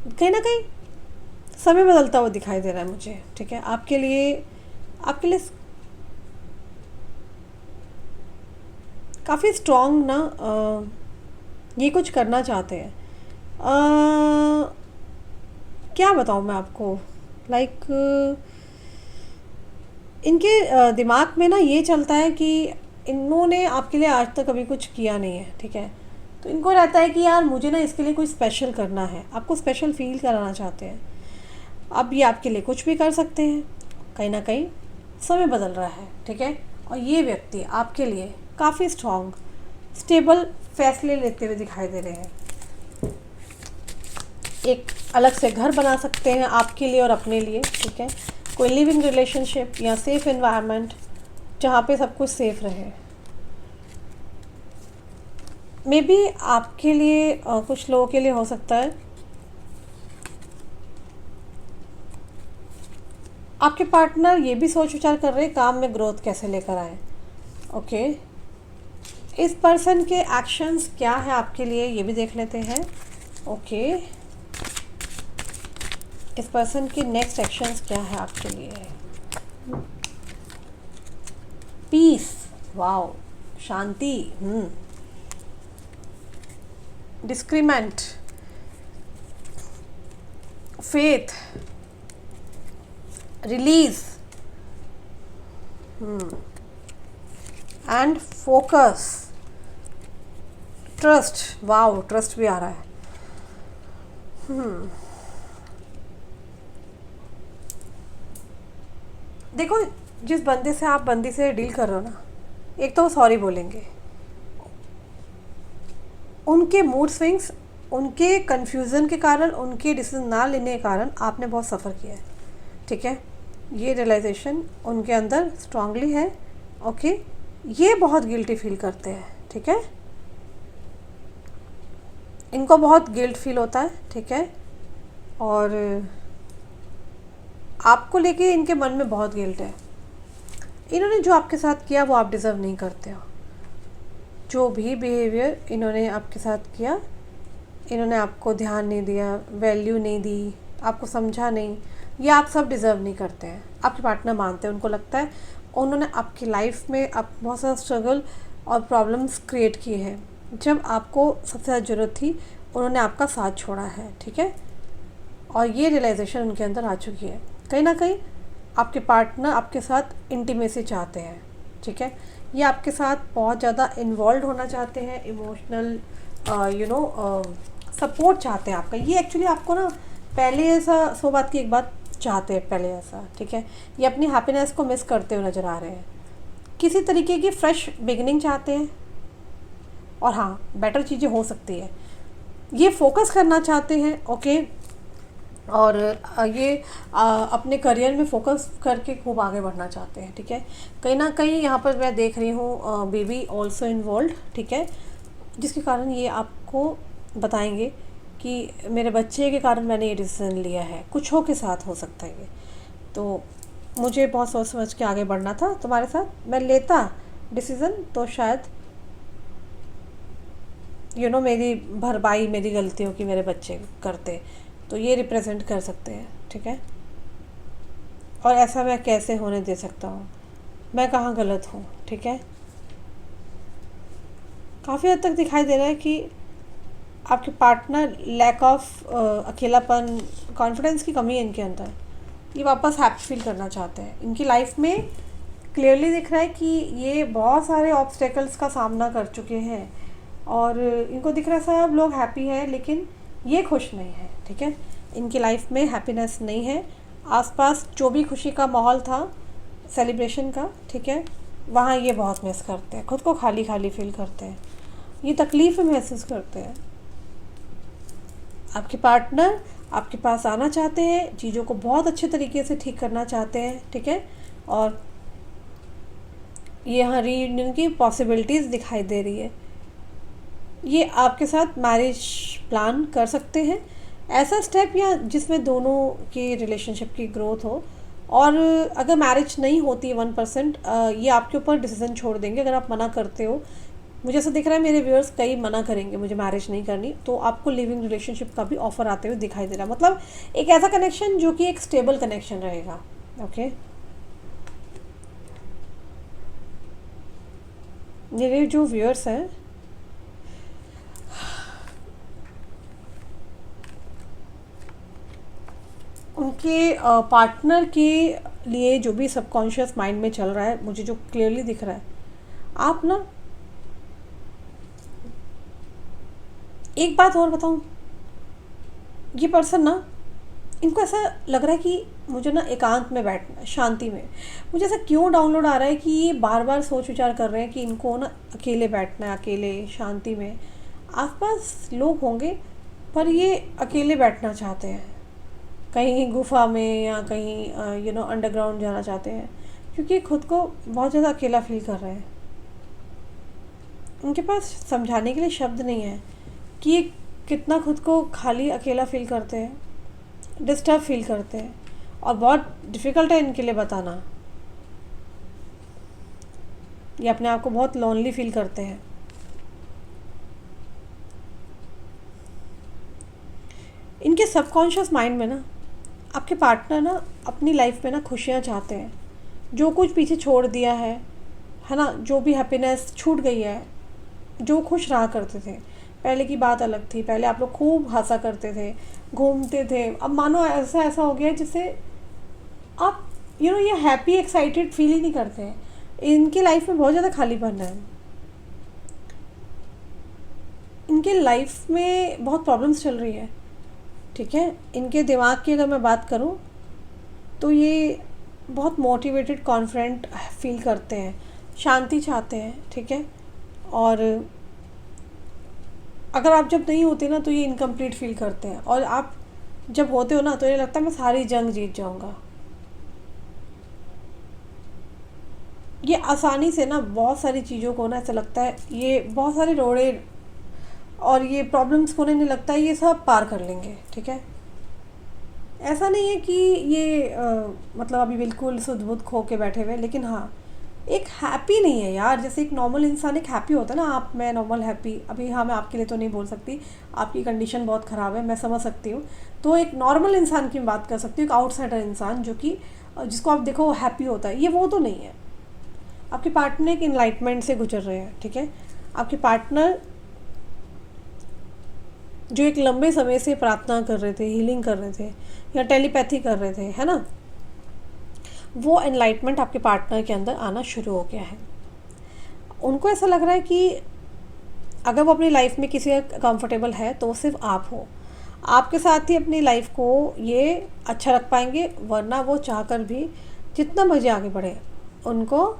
कहीं ना कहीं समय बदलता हुआ दिखाई दे रहा है मुझे। ठीक है, आपके लिए काफ़ी स्ट्रॉन्ग ना ये कुछ करना चाहते हैं। क्या बताऊँ मैं आपको, लाइक इनके दिमाग में ना ये चलता है कि इन्होंने आपके लिए आज तक कभी कुछ किया नहीं है। ठीक है, तो इनको रहता है कि यार मुझे ना इसके लिए कुछ स्पेशल करना है, आपको स्पेशल फील कराना चाहते हैं। अब ये आपके लिए कुछ भी कर सकते हैं, कहीं ना कहीं समय बदल रहा है। ठीक है, और ये व्यक्ति आपके लिए काफ़ी स्ट्रॉन्ग स्टेबल फैसले लेते हुए दिखाई दे रहे हैं। एक अलग से घर बना सकते हैं आपके लिए और अपने लिए। ठीक है, कोई लिविंग रिलेशनशिप या सेफ एनवायरनमेंट जहाँ पे सब कुछ सेफ रहे। मे बी आपके लिए कुछ लोगों के लिए हो सकता है आपके पार्टनर ये भी सोच विचार कर रहे हैं काम में ग्रोथ कैसे लेकर आए। ओके, इस पर्सन के एक्शंस क्या है आपके लिए ये भी देख लेते हैं। ओके, इस पर्सन के नेक्स्ट एक्शंस क्या है आपके लिए। पीस, वाओ, शांति, discernment, faith, release and focus, trust, wow, trust भी आ रहा है। देखो, जिस बंदे से आप बंदी से डील कर रहे हो ना, एक तो वो सॉरी बोलेंगे, उनके मूड स्विंग्स, उनके कन्फ्यूज़न के कारण, उनके डिसीजन ना लेने के कारण आपने बहुत सफ़र किया है। ठीक है, ये रियलाइजेशन उनके अंदर स्ट्रांगली है। ओके, ये बहुत गिल्टी फील करते हैं, ठीक है, इनको बहुत गिल्ट फील होता है, ठीक है, और आपको लेके इनके मन में बहुत गिल्ट है। इन्होंने जो आपके साथ किया वो आप डिज़र्व नहीं करते हो। जो भी बिहेवियर इन्होंने आपके साथ किया, इन्होंने आपको ध्यान नहीं दिया, वैल्यू नहीं दी, आपको समझा नहीं, ये आप सब डिज़र्व नहीं करते हैं। आपके पार्टनर मानते हैं, उनको लगता है उन्होंने आपकी लाइफ में आप बहुत सारा स्ट्रगल और प्रॉब्लम्स क्रिएट किए हैं। जब आपको सबसे ज़्यादा ज़रूरत थी उन्होंने आपका साथ छोड़ा है, ठीक है, और ये रियलाइजेशन उनके अंदर आ चुकी है। कहीं ना कहीं आपके पार्टनर आपके साथ इंटीमेसी चाहते हैं, ठीक है, ये आपके साथ बहुत ज़्यादा इन्वॉल्व होना चाहते हैं, इमोशनल सपोर्ट चाहते हैं आपका। ये एक्चुअली आपको ना पहले ऐसा 100 बात की एक बात चाहते हैं, पहले ऐसा, ठीक है, ये अपनी हैप्पीनेस को मिस करते हुए नज़र आ रहे हैं, किसी तरीके की फ्रेश बिगिनिंग चाहते हैं, और हाँ बेटर चीज़ें हो सकती है, ये फोकस करना चाहते हैं। ओके, और ये अपने करियर में फोकस करके खूब आगे बढ़ना चाहते हैं, ठीक है। कहीं ना कहीं यहाँ पर मैं देख रही हूँ बेबी ऑल्सो इन्वॉल्व, ठीक है, जिसके कारण ये आपको बताएंगे कि मेरे बच्चे के कारण मैंने ये डिसीज़न लिया है, कुछ हो के साथ हो सकता है ये, तो मुझे बहुत सोच समझ के आगे बढ़ना था तुम्हारे साथ, मैं लेता डिसीज़न तो शायद मेरी भरपाई मेरी गलतियों की मेरे बच्चे करते, तो ये रिप्रेजेंट कर सकते हैं, ठीक है, और ऐसा मैं कैसे होने दे सकता हूँ, मैं कहाँ गलत हूँ, ठीक है। काफ़ी हद तक दिखाई दे रहा है कि आपके पार्टनर लैक ऑफ अकेलापन, कॉन्फिडेंस की कमी है इनके अंदर, ये वापस हैप्पी फील करना चाहते हैं। इनकी लाइफ में क्लियरली दिख रहा है कि ये बहुत सारे ऑब्स्टेकल्स का सामना कर चुके हैं, और इनको दिख रहा है सब लोग हैप्पी है लेकिन ये खुश नहीं है, ठीक है, इनकी लाइफ में हैप्पीनेस नहीं है। आसपास जो भी खुशी का माहौल था सेलिब्रेशन का, ठीक है, वहाँ ये बहुत मिस करते हैं, खुद को खाली खाली फील करते हैं, ये तकलीफ़ महसूस करते हैं। आपके पार्टनर आपके पास आना चाहते हैं, चीज़ों को बहुत अच्छे तरीके से ठीक करना चाहते हैं, ठीक है, और यहाँ रीयूनियन की पॉसिबिलिटीज़ दिखाई दे रही है। ये आपके साथ मैरिज प्लान कर सकते हैं, ऐसा स्टेप या जिसमें दोनों की रिलेशनशिप की ग्रोथ हो, और अगर मैरिज नहीं होती है 1%, ये आपके ऊपर डिसीजन छोड़ देंगे। अगर आप मना करते हो, मुझे ऐसा दिख रहा है मेरे व्यूअर्स कई मना करेंगे मुझे मैरिज नहीं करनी, तो आपको लिविंग रिलेशनशिप का भी ऑफर आते हुए दिखाई दे रहा है, मतलब एक ऐसा कनेक्शन जो कि एक स्टेबल कनेक्शन रहेगा। ओके, मेरे जो व्यूअर्स हैं उनके पार्टनर के लिए जो भी सबकॉन्शियस माइंड में चल रहा है, मुझे जो क्लियरली दिख रहा है, आप ना एक बात और बताऊं, ये पर्सन ना, इनको ऐसा लग रहा है कि मुझे ना एकांत में बैठना है, शांति में। मुझे ऐसा क्यों डाउनलोड आ रहा है कि ये बार बार सोच विचार कर रहे हैं कि इनको ना अकेले बैठना है, अकेले शांति में। आसपास लोग होंगे पर ये अकेले बैठना चाहते हैं, कहीं गुफा में या कहीं अंडरग्राउंड जाना चाहते हैं, क्योंकि खुद को बहुत ज़्यादा अकेला फील कर रहे हैं। उनके पास समझाने के लिए शब्द नहीं है कि ये कितना खुद को खाली अकेला फील करते हैं, डिस्टर्ब फील करते हैं, और बहुत डिफ़िकल्ट है इनके लिए बताना। ये अपने आप को बहुत लोनली फील करते हैं। इनके सबकॉन्शियस माइंड में ना आपके पार्टनर ना अपनी लाइफ में ना खुशियाँ चाहते हैं, जो कुछ पीछे छोड़ दिया है ना, जो भी हैप्पीनेस छूट गई है, जो खुश रहा करते थे। पहले की बात अलग थी, पहले आप लोग खूब हंसा करते थे, घूमते थे, अब मानो ऐसा ऐसा हो गया जिससे आप ये हैप्पी एक्साइटेड फील ही नहीं करते हैं। इनकी लाइफ में बहुत ज़्यादा खालीपन है, इनके लाइफ में बहुत प्रॉब्लम्स चल रही है, ठीक है। इनके दिमाग की अगर मैं बात करूं तो ये बहुत मोटिवेटेड कॉन्फिडेंट फील करते हैं, शांति चाहते हैं, ठीक है, और अगर आप जब नहीं होते ना तो ये इनकम्प्लीट फील करते हैं, और आप जब होते हो ना तो ये लगता है मैं सारी जंग जीत जाऊंगा। ये आसानी से ना बहुत सारी चीज़ों को ना ऐसा लगता है, ये बहुत सारे रोड़े और ये प्रॉब्लम्स को नहीं लगता है ये सब पार कर लेंगे, ठीक है। ऐसा नहीं है कि ये मतलब अभी बिल्कुल सुध बुध खो के बैठे हुए हैं, लेकिन हाँ एक हैप्पी नहीं है यार। जैसे एक नॉर्मल इंसान एक हैप्पी होता है ना, आप मैं नॉर्मल हैप्पी, अभी हाँ मैं आपके लिए तो नहीं बोल सकती, आपकी कंडीशन बहुत ख़राब है, मैं समझ सकती हूँ। तो एक नॉर्मल इंसान की बात कर सकती हूँ, एक आउटसाइडर इंसान जो कि जिसको आप देखो वो हैप्पी होता है, ये वो तो नहीं है। आपके पार्टनर एक इनलाइटमेंट से गुजर रहे हैं, ठीक है। आपके पार्टनर जो एक लंबे समय से प्रार्थना कर रहे थे, हीलिंग कर रहे थे या टेलीपैथी कर रहे थे, है ना, वो एनलाइटमेंट आपके पार्टनर के अंदर आना शुरू हो गया है। उनको ऐसा लग रहा है कि अगर वो अपनी लाइफ में किसी का कंफर्टेबल है तो वो सिर्फ आप हो, आपके साथ ही अपनी लाइफ को ये अच्छा रख पाएंगे, वरना वो चाहकर भी जितना मर्जी आगे बढ़े, उनको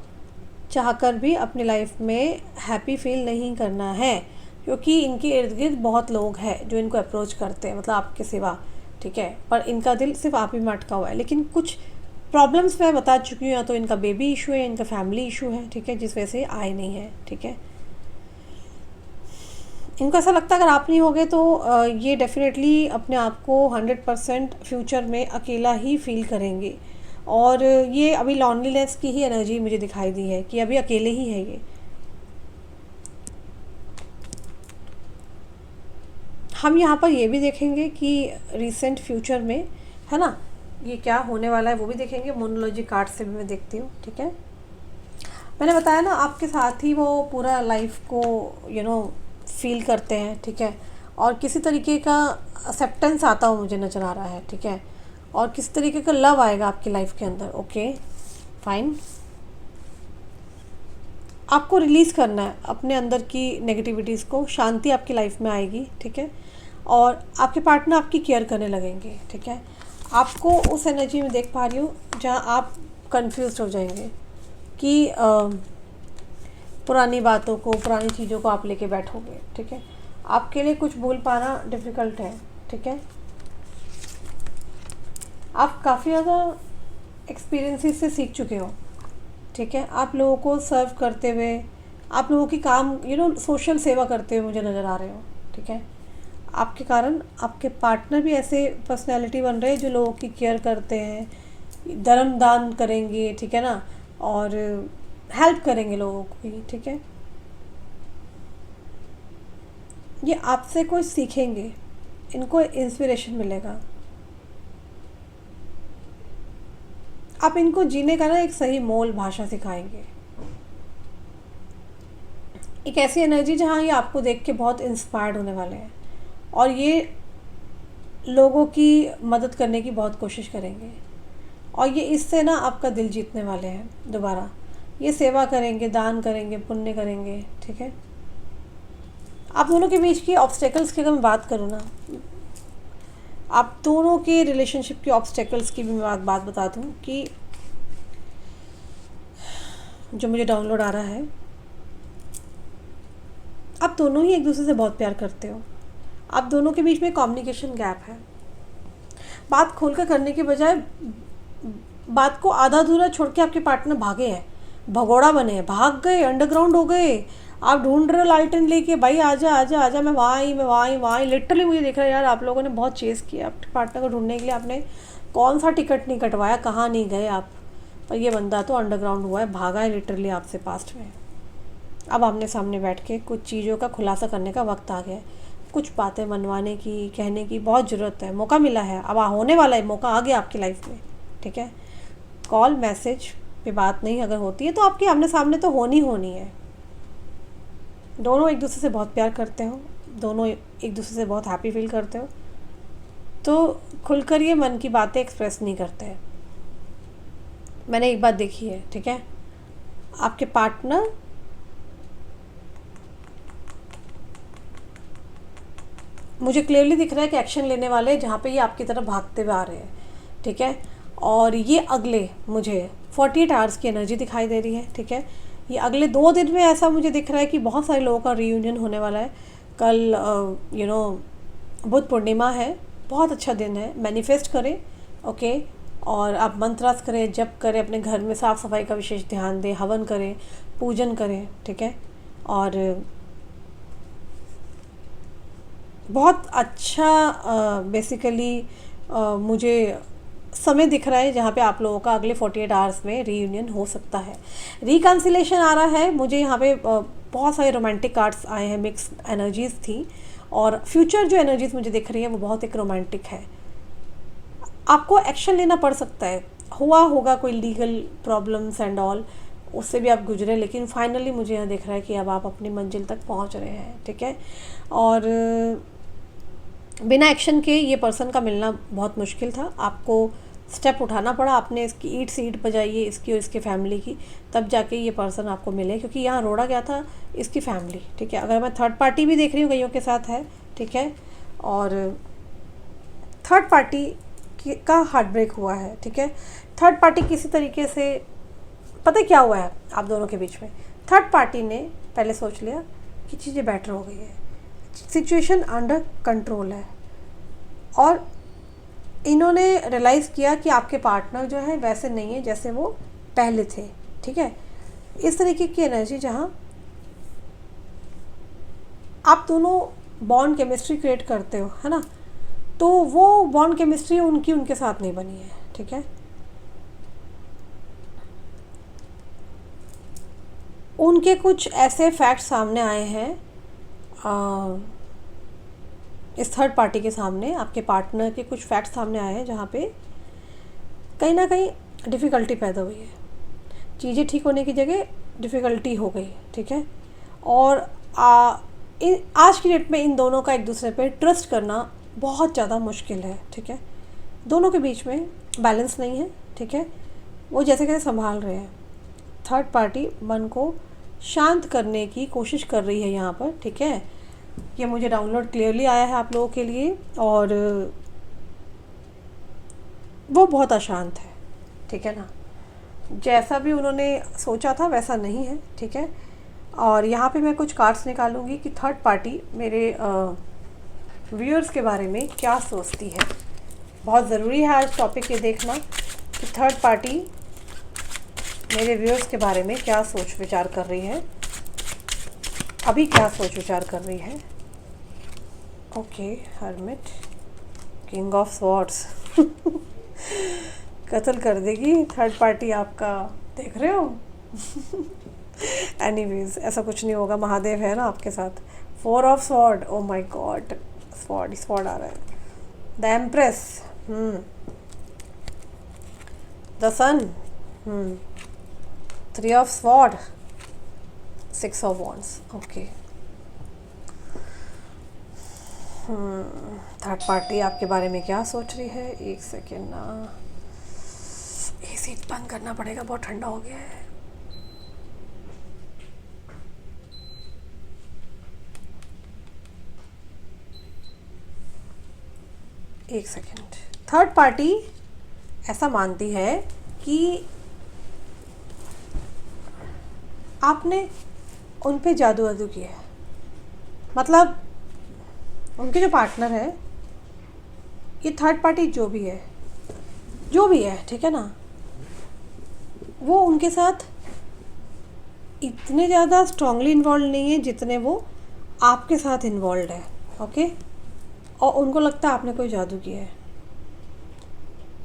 चाहकर भी अपनी लाइफ में हैप्पी फील नहीं करना है, क्योंकि इनके इर्द गिर्द बहुत लोग हैं जो इनको अप्रोच करते हैं, मतलब आपके सिवा, ठीक है। पर इनका दिल सिर्फ आप ही में अटका हुआ है। लेकिन कुछ प्रॉब्लम्स मैं बता चुकी हूँ, या तो इनका बेबी इशू है, इनका फैमिली इशू है, ठीक है, जिस वजह से आए नहीं है, ठीक है। इनको ऐसा लगता है अगर आप नहीं होगे तो ये डेफिनेटली अपने आप को 100% फ्यूचर में अकेला ही फील करेंगे, और ये अभी लॉनलीनेस की ही एनर्जी मुझे दिखाई दी है कि अभी अकेले ही है ये। हम यहाँ पर ये भी देखेंगे कि रिसेंट फ्यूचर में, है ना, ये क्या होने वाला है वो भी देखेंगे, मोनोलॉजी कार्ड से भी मैं देखती हूँ, ठीक है। मैंने बताया ना आपके साथ ही वो पूरा लाइफ को फील करते हैं, ठीक है, और किसी तरीके का एक्सेप्टेंस आता हो मुझे नज़र आ रहा है, ठीक है, और किस तरीके का लव आएगा आपकी लाइफ के अंदर। ओके फाइन, आपको रिलीज़ करना है अपने अंदर की नेगेटिविटीज़ को, शांति आपकी लाइफ में आएगी, ठीक है, और आपके पार्टनर आपकी केयर करने लगेंगे, ठीक है। आपको उस एनर्जी में देख पा रही हूँ जहाँ आप कंफ्यूज हो जाएंगे कि पुरानी बातों को, पुरानी चीज़ों को आप लेके बैठोगे, ठीक है। आपके लिए कुछ भूल पाना डिफ़िकल्ट है, ठीक है। आप काफ़ी ज़्यादा एक्सपीरियंसेस से सीख चुके हो, ठीक है। आप लोगों को सर्व करते हुए, आप लोगों की काम सोशल सेवा करते हुए मुझे नज़र आ रहे हो, ठीक है। आपके कारण आपके पार्टनर भी ऐसे पर्सनैलिटी बन रहे हैं जो लोगों की केयर करते हैं, धर्म दान करेंगे, ठीक है ना, और हेल्प करेंगे लोगों की, ठीक है। ये आपसे कुछ सीखेंगे, इनको इंस्पिरेशन मिलेगा, आप इनको जीने का ना एक सही मोल भाषा सिखाएंगे। एक ऐसी एनर्जी जहाँ ये आपको देख के बहुत इंस्पायर्ड होने वाले हैं, और ये लोगों की मदद करने की बहुत कोशिश करेंगे, और ये इससे ना आपका दिल जीतने वाले हैं दोबारा। ये सेवा करेंगे, दान करेंगे, पुण्य करेंगे, ठीक है। आप दोनों के बीच की ऑब्स्टेकल्स की अगर मैं बात करूँ ना, आप दोनों के रिलेशनशिप की ऑब्स्टेकल्स की भी मैं बात बता दूँ कि जो मुझे डाउनलोड आ रहा है, आप दोनों ही एक दूसरे से बहुत प्यार करते हो, आप दोनों के बीच में कम्युनिकेशन गैप है। बात खोलकर करने के बजाय बात को आधा अधूरा छोड़ के आपके पार्टनर भागे हैं, भगोड़ा बने, भाग गए, अंडरग्राउंड हो गए। आप ढूंढ रहे हो लालटेन लेके, भाई आजा आजा आजा, मैं वहाँ ही लिटरली मुझे देख रहा है यार, आप लोगों ने बहुत चेस किया अपने पार्टनर को ढूंढने के लिए, आपने कौन सा टिकट नहीं कटवाया, कहाँ नहीं गए आप, पर ये बंदा तो अंडरग्राउंड हुआ है, भागा है लिटरली आपसे पास्ट में। अब आमने सामने बैठ के कुछ चीज़ों का खुलासा करने का वक्त आ गया है, कुछ बातें मनवाने की, कहने की बहुत ज़रूरत है, मौका मिला है, अब होने वाला है, मौका आ गया आपकी लाइफ में, ठीक है। कॉल मैसेज पे बात नहीं अगर होती है तो आपकी आमने सामने तो होनी है। दोनों एक दूसरे से बहुत प्यार करते हो, दोनों एक दूसरे से बहुत हैप्पी फील करते हो, तो खुलकर ये मन की बातें एक्सप्रेस नहीं करते हैं। मैंने एक बात देखी है, ठीक है, आपके पार्टनर मुझे क्लियरली दिख रहा है कि एक्शन लेने वाले जहाँ पे ये आपकी तरफ भागते हुए आ रहे हैं, ठीक है, और ये अगले मुझे 48 आवर्स की एनर्जी दिखाई दे रही है, ठीक है। ये अगले 2 दिन में ऐसा मुझे दिख रहा है कि बहुत सारे लोगों का रीयूनियन होने वाला है। कल बुध पूर्णिमा है, बहुत अच्छा दिन है, मैनिफेस्ट करें, ओके। और आप मंत्रास करें, जप करें, अपने घर में साफ़ सफाई का विशेष ध्यान दें, हवन करें, पूजन करें, ठीक है। और बहुत अच्छा बेसिकली मुझे समय दिख रहा है जहाँ पे आप लोगों का अगले 48 आवर्स में रीयूनियन हो सकता है। रिकन्सिलेशन आ रहा है मुझे यहाँ पे, बहुत सारे रोमांटिक कार्ड्स आए हैं, मिक्स एनर्जीज थी, और फ्यूचर जो एनर्जीज मुझे दिख रही है वो बहुत एक रोमांटिक है। आपको एक्शन लेना पड़ सकता है, हुआ होगा कोई लीगल प्रॉब्लम्स एंड ऑल, उससे भी आप गुजरे, लेकिन फाइनली मुझे यहाँ दिख रहा है कि अब आप अपनी मंजिल तक पहुँच रहे हैं, ठीक है। और बिना एक्शन के ये पर्सन का मिलना बहुत मुश्किल था, आपको स्टेप उठाना पड़ा, आपने इसकी ईंट से ईंट बजाई है, इसकी और इसके फैमिली की, तब जाके ये पर्सन आपको मिले, क्योंकि यहाँ रोड़ा गया था इसकी फैमिली, ठीक है। अगर मैं थर्ड पार्टी भी देख रही हूँ, कईयों के साथ है, ठीक है। और थर्ड पार्टी का हार्ट ब्रेक हुआ है, ठीक है। थर्ड पार्टी किसी तरीके से, पता है क्या हुआ है आप दोनों के बीच में, थर्ड पार्टी ने पहले सोच लिया कि चीज़ें बेटर हो गई है, सिचुएशन अंडर कंट्रोल है, और इन्होंने रियलाइज़ किया कि आपके पार्टनर जो है वैसे नहीं है जैसे वो पहले थे, ठीक है। इस तरीके की एनर्जी जहाँ आप दोनों बॉन्ड केमिस्ट्री क्रिएट करते हो, है ना, तो वो बॉन्ड केमिस्ट्री उनकी उनके साथ नहीं बनी है, ठीक है। उनके कुछ ऐसे फैक्ट सामने आए हैं इस थर्ड पार्टी के सामने, आपके पार्टनर के कुछ फैक्ट सामने आए हैं जहाँ पे कहीं ना कहीं डिफ़िकल्टी पैदा हुई है, चीज़ें ठीक होने की जगह डिफ़िकल्टी हो गई, ठीक है। और आज की डेट में इन दोनों का एक दूसरे पे ट्रस्ट करना बहुत ज़्यादा मुश्किल है, ठीक है। दोनों के बीच में बैलेंस नहीं है, ठीक है। वो जैसे कैसे संभाल रहे हैं, थर्ड पार्टी मन को शांत करने की कोशिश कर रही है यहाँ पर, ठीक है। ये मुझे डाउनलोड क्लियरली आया है आप लोगों के लिए, और वो बहुत अशांत है, ठीक है ना, जैसा भी उन्होंने सोचा था वैसा नहीं है, ठीक है। और यहाँ पे मैं कुछ कार्ड्स निकालूंगी कि थर्ड पार्टी मेरे व्यूअर्स के बारे में क्या सोचती है। बहुत ज़रूरी है आज टॉपिक ये देखना कि थर्ड पार्टी मेरे व्यूअर्स के बारे में क्या सोच विचार कर रही है, अभी क्या सोच विचार कर रही है। Okay, hermit, king of swords कत्ल कर देगी थर्ड पार्टी आपका, देख रहे हो। एनीवेज, ऐसा कुछ नहीं होगा, महादेव है ना आपके साथ। 4 of sword, oh my god, sword आ रहा है। The empress, the sun, 3 of sword, 6 of wands. Okay, third party आपके बारे में क्या सोच रही है, एक सेकेंड ना, एसी बंद करना पड़ेगा, बहुत ठंडा हो गया है। एक सेकेंड। थर्ड पार्टी ऐसा मानती है कि आपने उन पे जादू वादू किया है, मतलब उनके जो पार्टनर है, ये थर्ड पार्टी जो भी है ठीक है ना, वो उनके साथ इतने ज़्यादा स्ट्रांगली इन्वॉल्व नहीं है जितने वो आपके साथ इन्वॉल्व है, ओके। और उनको लगता है आपने कोई जादू किया है,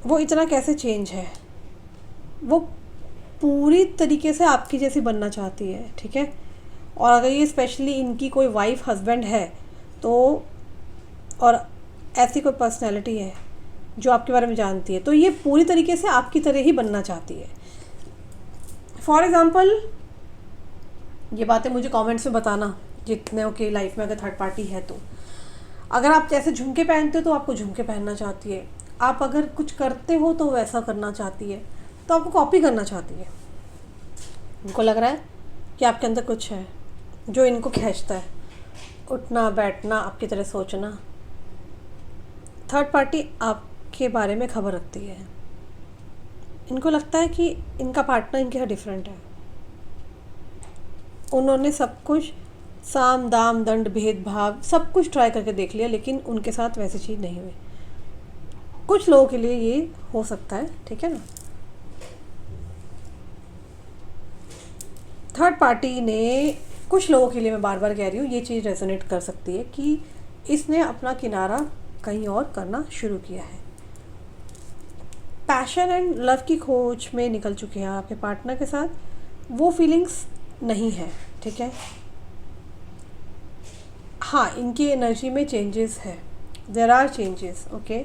वो इतना कैसे चेंज है, वो पूरी तरीके से आपकी जैसी बनना चाहती है, ठीक है। और अगर ये स्पेशली इनकी कोई वाइफ हस्बैंड है तो, और ऐसी कोई पर्सनैलिटी है जो आपके बारे में जानती है, तो ये पूरी तरीके से आपकी तरह ही बनना चाहती है। फॉर एग्ज़ाम्पल, ये बातें मुझे कमेंट्स में बताना जितने की लाइफ में अगर थर्ड पार्टी है तो, अगर आप जैसे झुमके पहनते हो तो आपको झुमके पहनना चाहती है, आप अगर कुछ करते हो तो वैसा करना चाहती है, तो आपको कॉपी करना चाहती है। उनको लग रहा है कि आपके अंदर कुछ है जो इनको खींचता है, उठना बैठना, आपकी तरह सोचना। थर्ड पार्टी आपके बारे में खबर रखती है, इनको लगता है कि इनका पार्टनर इनके यहाँ डिफरेंट है। उन्होंने सब कुछ साम दाम दंड भेदभाव सब कुछ ट्राई करके देख लिया, लेकिन उनके साथ वैसी चीज़ नहीं हुई। कुछ लोगों के लिए ये हो सकता है, ठीक है ना। थर्ड पार्टी ने, कुछ लोगों के लिए मैं बार बार कह रही हूँ, ये चीज़ रेजोनेट कर सकती है कि इसने अपना किनारा कहीं और करना शुरू किया है। पैशन एंड लव की खोज में निकल चुके हैं आपके पार्टनर के साथ, वो फीलिंग्स नहीं है, ठीक है। हाँ, इनकी एनर्जी में चेंजेस है, देयर आर चेंजेस, ओके,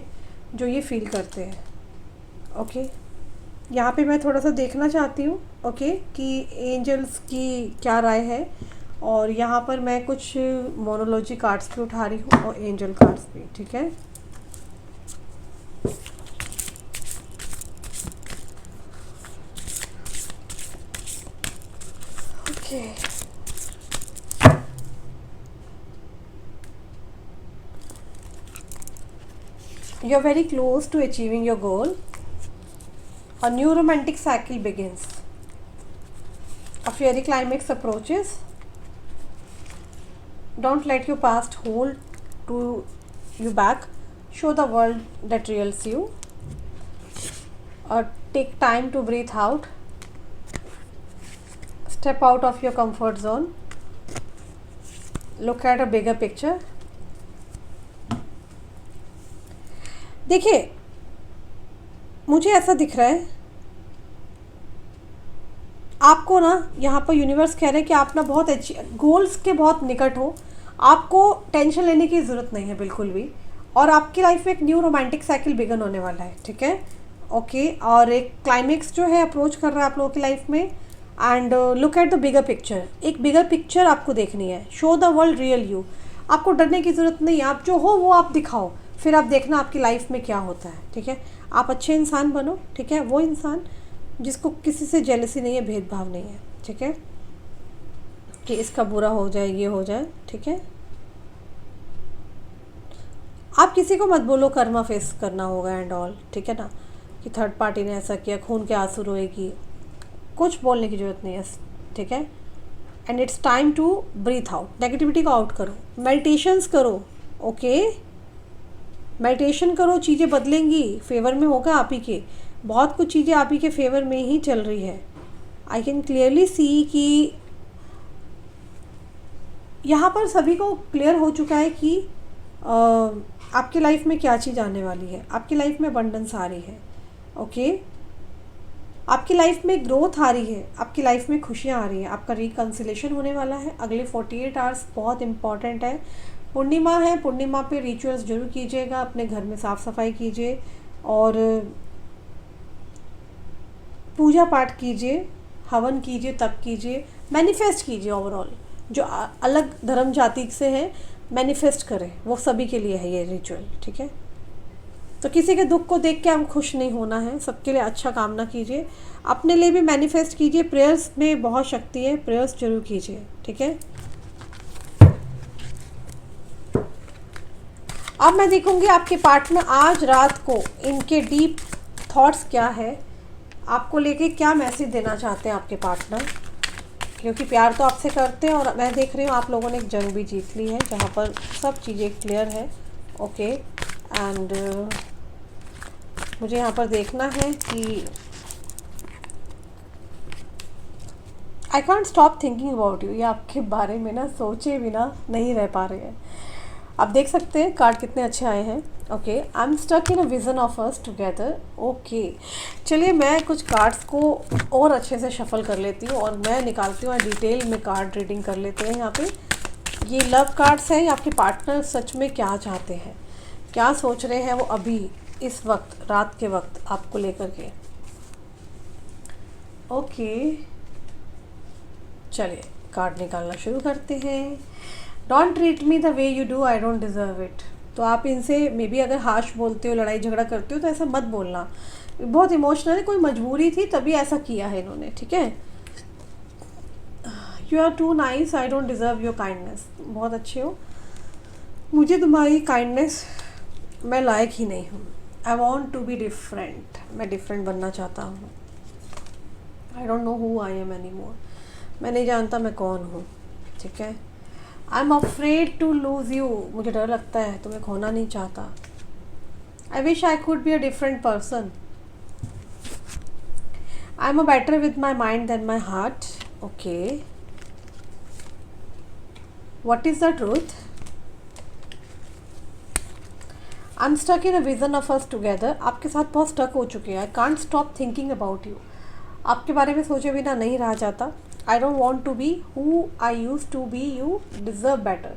जो ये फील करते हैं, ओके। यहाँ पे मैं थोड़ा सा देखना चाहती हूँ, ओके, कि एंजल्स की क्या राय है। और यहाँ पर मैं कुछ मोनोलॉजी कार्ड्स भी उठा रही हूँ और एंजल कार्ड्स भी, ठीक है। Okay, you are very close to achieving your goal, a new romantic cycle begins, a fairy climax approaches, don't let your past hold to you back, show the world that reals you, take time to breathe out, step out of your comfort zone, look at a bigger picture। देखिए, मुझे ऐसा दिख रहा है आपको ना, यहाँ पर यूनिवर्स कह रहे हैं कि आप ना बहुत अच्छी गोल्स के बहुत निकट हो, आपको टेंशन लेने की ज़रूरत नहीं है बिल्कुल भी। और आपकी लाइफ में एक न्यू रोमांटिक साइकिल बिगन होने वाला है, ठीक है, ओके। और एक क्लाइमेक्स जो है अप्रोच कर रहा है आप लोगों की लाइफ में। And look at the bigger picture, एक बिगर पिक्चर आपको देखनी है। Show the world real you, आपको डरने की ज़रूरत नहीं है, आप जो हो वो आप दिखाओ, फिर आप देखना आपकी लाइफ में क्या होता है, ठीक है। आप अच्छे इंसान बनो, ठीक है, वो इंसान जिसको किसी से जेलसी नहीं है, भेदभाव नहीं है, ठीक है, कि इसका बुरा हो जाए, ये हो जाए, ठीक है। आप किसी को मत बोलो कर्मा फेस करना होगा एंड ऑल, ठीक है ना, कि थर्ड पार्टी ने ऐसा किया, खून के आंसू रोएगी, कुछ बोलने की ज़रूरत नहीं है, ठीक है। And it's time to breathe out, negativity को आउट करो, मेडिटेशंस करो, ओके, मेडिटेशन करो, चीज़ें बदलेंगी, फेवर में होगा आप ही के, बहुत कुछ चीज़ें आप ही के फेवर में ही चल रही है। आई कैन क्लियरली सी कि यहाँ पर सभी को क्लियर हो चुका है कि आपकी लाइफ में क्या चीज़ आने वाली है। आपकी लाइफ में अबंडेंस आ रही है, ओके, आपकी लाइफ में ग्रोथ आ रही है, आपकी लाइफ में खुशियाँ आ रही हैं, आपका रिकन्सिलेशन होने वाला है। अगले 48 आवर्स बहुत इंपॉर्टेंट है। पूर्णिमा है, पूर्णिमा पे रिचुअल्स जरूर कीजिएगा, अपने घर में साफ़ सफाई कीजिए और पूजा पाठ कीजिए, हवन कीजिए, तप कीजिए, मैनिफेस्ट कीजिए। ओवरऑल जो अलग धर्म जाति से हैं मैनिफेस्ट करें, वो सभी के लिए है ये रिचुअल, ठीक है। तो किसी के दुख को देख के हम खुश नहीं होना है, सबके लिए अच्छा कामना कीजिए, अपने लिए भी मैनिफेस्ट कीजिए। प्रेयर्स में बहुत शक्ति है, प्रेयर्स जरूर कीजिए, ठीक है। अब मैं देखूंगी आपके पार्टनर आज रात को इनके डीप थॉट्स क्या है, आपको लेके क्या मैसेज देना चाहते हैं आपके पार्टनर, क्योंकि प्यार तो आपसे करते हैं। और मैं देख रही हूँ आप लोगों ने एक जंग भी जीत ली है जहाँ पर सब चीज़ें क्लियर है, ओके। एंड मुझे यहाँ पर देखना है कि I can't stop thinking about you, ये आपके बारे में ना सोचे बिना नहीं रह पा रहे हैं। आप देख सकते हैं कार्ड कितने अच्छे आए हैं, okay. I am stuck in a vision of us together, okay. चलिए मैं कुछ कार्ड्स को और अच्छे से शफल कर लेती हूँ और मैं निकालती हूँ, डिटेल में कार्ड रीडिंग कर लेते हैं। यहाँ पे ये लव कार्ड्स हैं, आपके पार्टनर सच में क्या चाहते हैं, क्या सोच रहे हैं वो अभी इस वक्त, रात के वक्त आपको लेकर के, ओके। चलिए कार्ड निकालना शुरू करते हैं। Don't treat me the way you do, I don't deserve it. तो आप इनसे मे बी अगर हाश बोलते हो, लड़ाई झगड़ा करते हो, तो ऐसा मत बोलना, बहुत इमोशनल है, कोई मजबूरी थी तभी ऐसा किया है इन्होंने, ठीक है। You are too nice, I don't deserve your kindness, बहुत अच्छे हो, मुझे तुम्हारी काइंडनेस मैं लायक ही नहीं हूँ। I want to be different, मैं डिफरेंट बनना चाहता हूँ। I don't know who I am any more, मैं नहीं जानता मैं कौन हूँ, ठीक है। I am afraid to lose you, मुझे डर लगता है, तुम्हें खोना नहीं चाहता। I wish I could be a different person. I am a better with my mind than my heart. Okay. What is the truth? I am stuck in a vision of us together. आपके साथ बहुत stuck हो चुके हैं. I can't stop thinking about you. आपके बारे में सोचे बिना नहीं रहा जाता. I don't want to be who I use to be. You deserve better.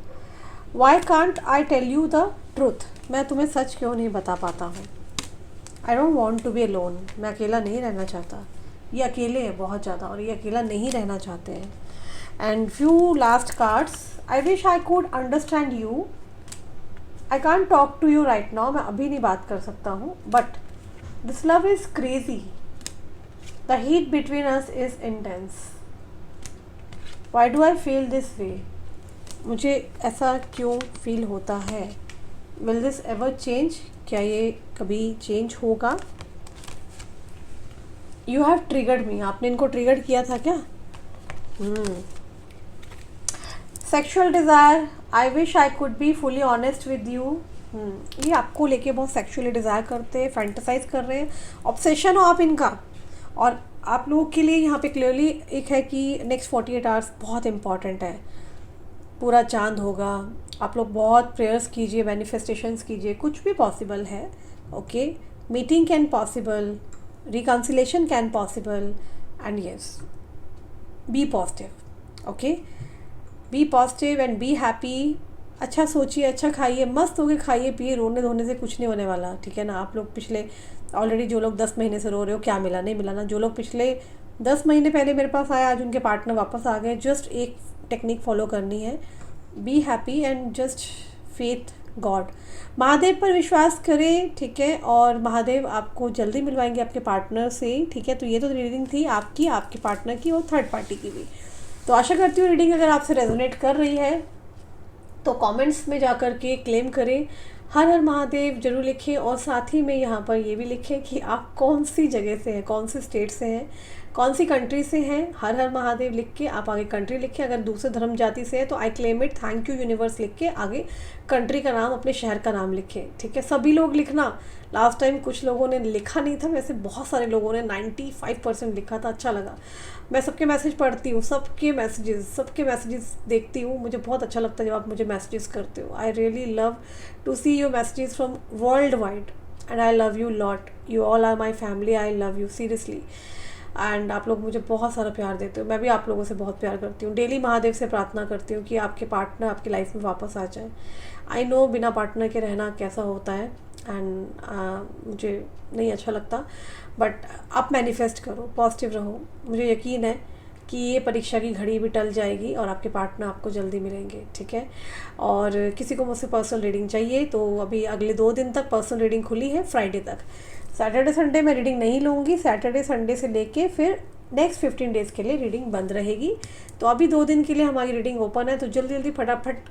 Why can't I tell you the truth. मैं तुम्हें सच क्यों नहीं बता पाता हूँ. I don't want to be alone. मैं अकेला नहीं रहना चाहता. ये अकेले हैं बहुत ज़्यादा और ये अकेला नहीं रहना चाहते हैं. And few last cards. I wish I could understand you. I can't talk to you right now. मैं अभी नहीं बात कर सकता हूँ. But this love is crazy. The heat between us is intense. Why do I feel this way. मुझे ऐसा क्यों फील होता है. Will this ever change. क्या ये कभी चेंज होगा. You have triggered me. आपने इनको ट्रिगर किया था क्या. Sexual desire. I wish I could be fully honest with you. ये आपको लेके बहुत सेक्शुअली डिज़ायर करते हैं, फैंटेसाइज कर रहे हैं, ऑब्सेशन हो आप इनका. और आप लोगों के लिए यहाँ पे क्लियरली एक है कि नेक्स्ट 48 आवर्स बहुत इंपॉर्टेंट है. पूरा चांद होगा. आप लोग बहुत प्रेयर्स कीजिए, मैनिफेस्टेशंस कीजिए. कुछ भी पॉसिबल है. Okay. Meeting can possible. Reconciliation can possible. And yes, be positive. Okay. Be positive and be happy. अच्छा सोचिए, अच्छा खाइए, मस्त होके खाइए पिए. रोने धोने से कुछ नहीं होने वाला. ठीक है ना. आप लोग पिछले ऑलरेडी जो लोग 10 महीने से रो रहे हो, क्या मिला नहीं मिला ना. जो लोग पिछले 10 महीने पहले मेरे पास आए, आज उनके पार्टनर वापस आ गए. जस्ट एक टेक्निक फॉलो करनी है. Be happy and just faith God. Mahadev पर विश्वास करें. ठीक है. और महादेव आपको जल्दी मिलवाएंगे आपके पार्टनर से. ठीक है. तो ये तो रीडिंग थी आपकी, आपके पार्टनर की और थर्ड पार्टी की भी. तो आशा करती हूँ रीडिंग अगर आपसे रेजोनेट कर रही है तो कमेंट्स में जा कर के क्लेम करें, हर हर महादेव जरूर लिखें. और साथ ही में यहाँ पर ये भी लिखें कि आप कौन सी जगह से हैं, कौन सी स्टेट से हैं, कौन सी कंट्री से हैं. हर हर महादेव लिख के आप आगे कंट्री लिखें. अगर दूसरे धर्म जाति से है तो I claim it, thank you universe लिख के आगे कंट्री का नाम, अपने शहर का नाम लिखें. ठीक है. सभी लोग लिखना. लास्ट टाइम कुछ लोगों ने लिखा नहीं था, वैसे बहुत सारे लोगों ने 95% लिखा था. अच्छा लगा. मैं सबके मैसेज पढ़ती हूँ, सबके मैसेजेस देखती हूँ. मुझे बहुत अच्छा लगता है जब आप मुझे मैसेजेस करते हो. I really love to see your messages from world wide and I love you lot. You all are my family. I love you seriously. And आप लोग मुझे बहुत सारा प्यार देते हो. मैं भी आप लोगों से बहुत प्यार करती हूँ. डेली महादेव से प्रार्थना करती हूँ कि आपके पार्टनर आपकी लाइफ में वापस आ जाए. आई नो बिना पार्टनर के रहना कैसा होता है एंड मुझे नहीं अच्छा लगता. बट आप मैनिफेस्ट करो, पॉजिटिव रहो. मुझे यकीन है कि ये परीक्षा की घड़ी भी टल जाएगी और आपके पार्टनर आपको जल्दी मिलेंगे. ठीक है. और किसी को मुझसे पर्सनल रीडिंग चाहिए तो अभी अगले 2 दिन तक पर्सनल रीडिंग खुली है, फ्राइडे तक. सैटरडे संडे मैं रीडिंग नहीं लूँगी. सैटरडे संडे से लेके फिर नेक्स्ट 15 डेज़ के लिए रीडिंग बंद रहेगी. तो अभी 2 दिन के लिए हमारी रीडिंग ओपन है. तो जल्दी जल्दी फटाफट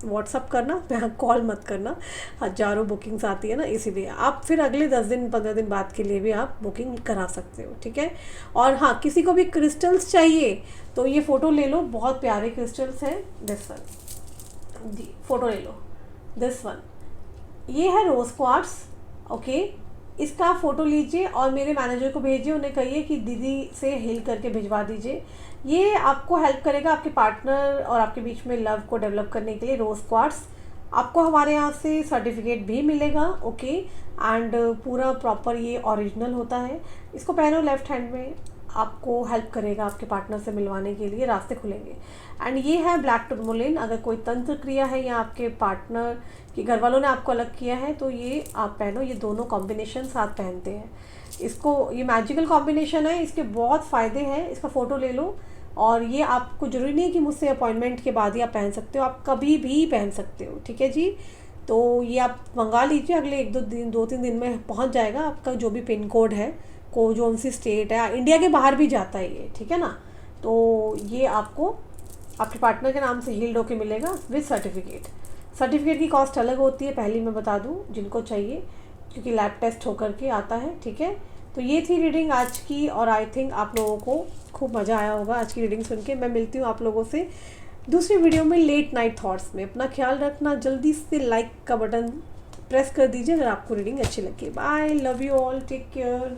व्हाट्सअप करना, यहाँ कॉल मत करना. हज़ारों बुकिंग्स आती है ना, इसीलिए आप फिर अगले 10 दिन 15 दिन बाद के लिए भी आप बुकिंग करा सकते हो. ठीक है. और हाँ, किसी को भी क्रिस्टल्स चाहिए तो ये फ़ोटो ले लो. बहुत प्यारे क्रिस्टल्स हैं. दिस वन जी, फ़ोटो ले लो. दिस वन, ये है रोज़ क्वार्ट्स. ओके. इसका फ़ोटो लीजिए और मेरे मैनेजर को भेजिए. उन्हें कहिए कि दीदी से हील करके भिजवा दीजिए. ये आपको हेल्प करेगा आपके पार्टनर और आपके बीच में लव को डेवलप करने के लिए. रोज़ क्वार्ट्स आपको हमारे यहाँ से सर्टिफिकेट भी मिलेगा. ओके. एंड पूरा प्रॉपर ये ओरिजिनल होता है. इसको पहनो लेफ्ट हैंड में. आपको हेल्प करेगा आपके पार्टनर से मिलवाने के लिए, रास्ते खुलेंगे. एंड ये है ब्लैक टुरमोलिन. अगर कोई तंत्र क्रिया है या आपके पार्टनर कि घर वालों ने आपको अलग किया है तो ये आप पहनो. ये दोनों कॉम्बिनेशन साथ पहनते हैं. इसको, ये मैजिकल कॉम्बिनेशन है. इसके बहुत फ़ायदे हैं. इसका फ़ोटो ले लो. और ये आपको ज़रूरी नहीं है कि मुझसे अपॉइंटमेंट के बाद ही आप पहन सकते हो. आप कभी भी पहन सकते हो. ठीक है जी. तो ये आप मंगा लीजिए. अगले 2-3 दिन में पहुंच जाएगा. आपका जो भी पिन कोड है, कौन सी स्टेट है, इंडिया के बाहर भी जाता है ये. ठीक है ना. तो ये आपको आपके पार्टनर के नाम से हील्ड होके मिलेगा विद सर्टिफिकेट. सर्टिफिकेट की कॉस्ट अलग होती है, पहले मैं बता दूं जिनको चाहिए, क्योंकि लैब टेस्ट होकर के आता है. ठीक है. तो ये थी रीडिंग आज की. और आई थिंक आप लोगों को खूब मज़ा आया होगा आज की रीडिंग सुन के. मैं मिलती हूँ आप लोगों से दूसरी वीडियो में लेट नाइट थॉट्स में. अपना ख्याल रखना. जल्दी से लाइक का बटन प्रेस कर दीजिए अगर आपको रीडिंग अच्छी लगे। Bye, love you all, take care.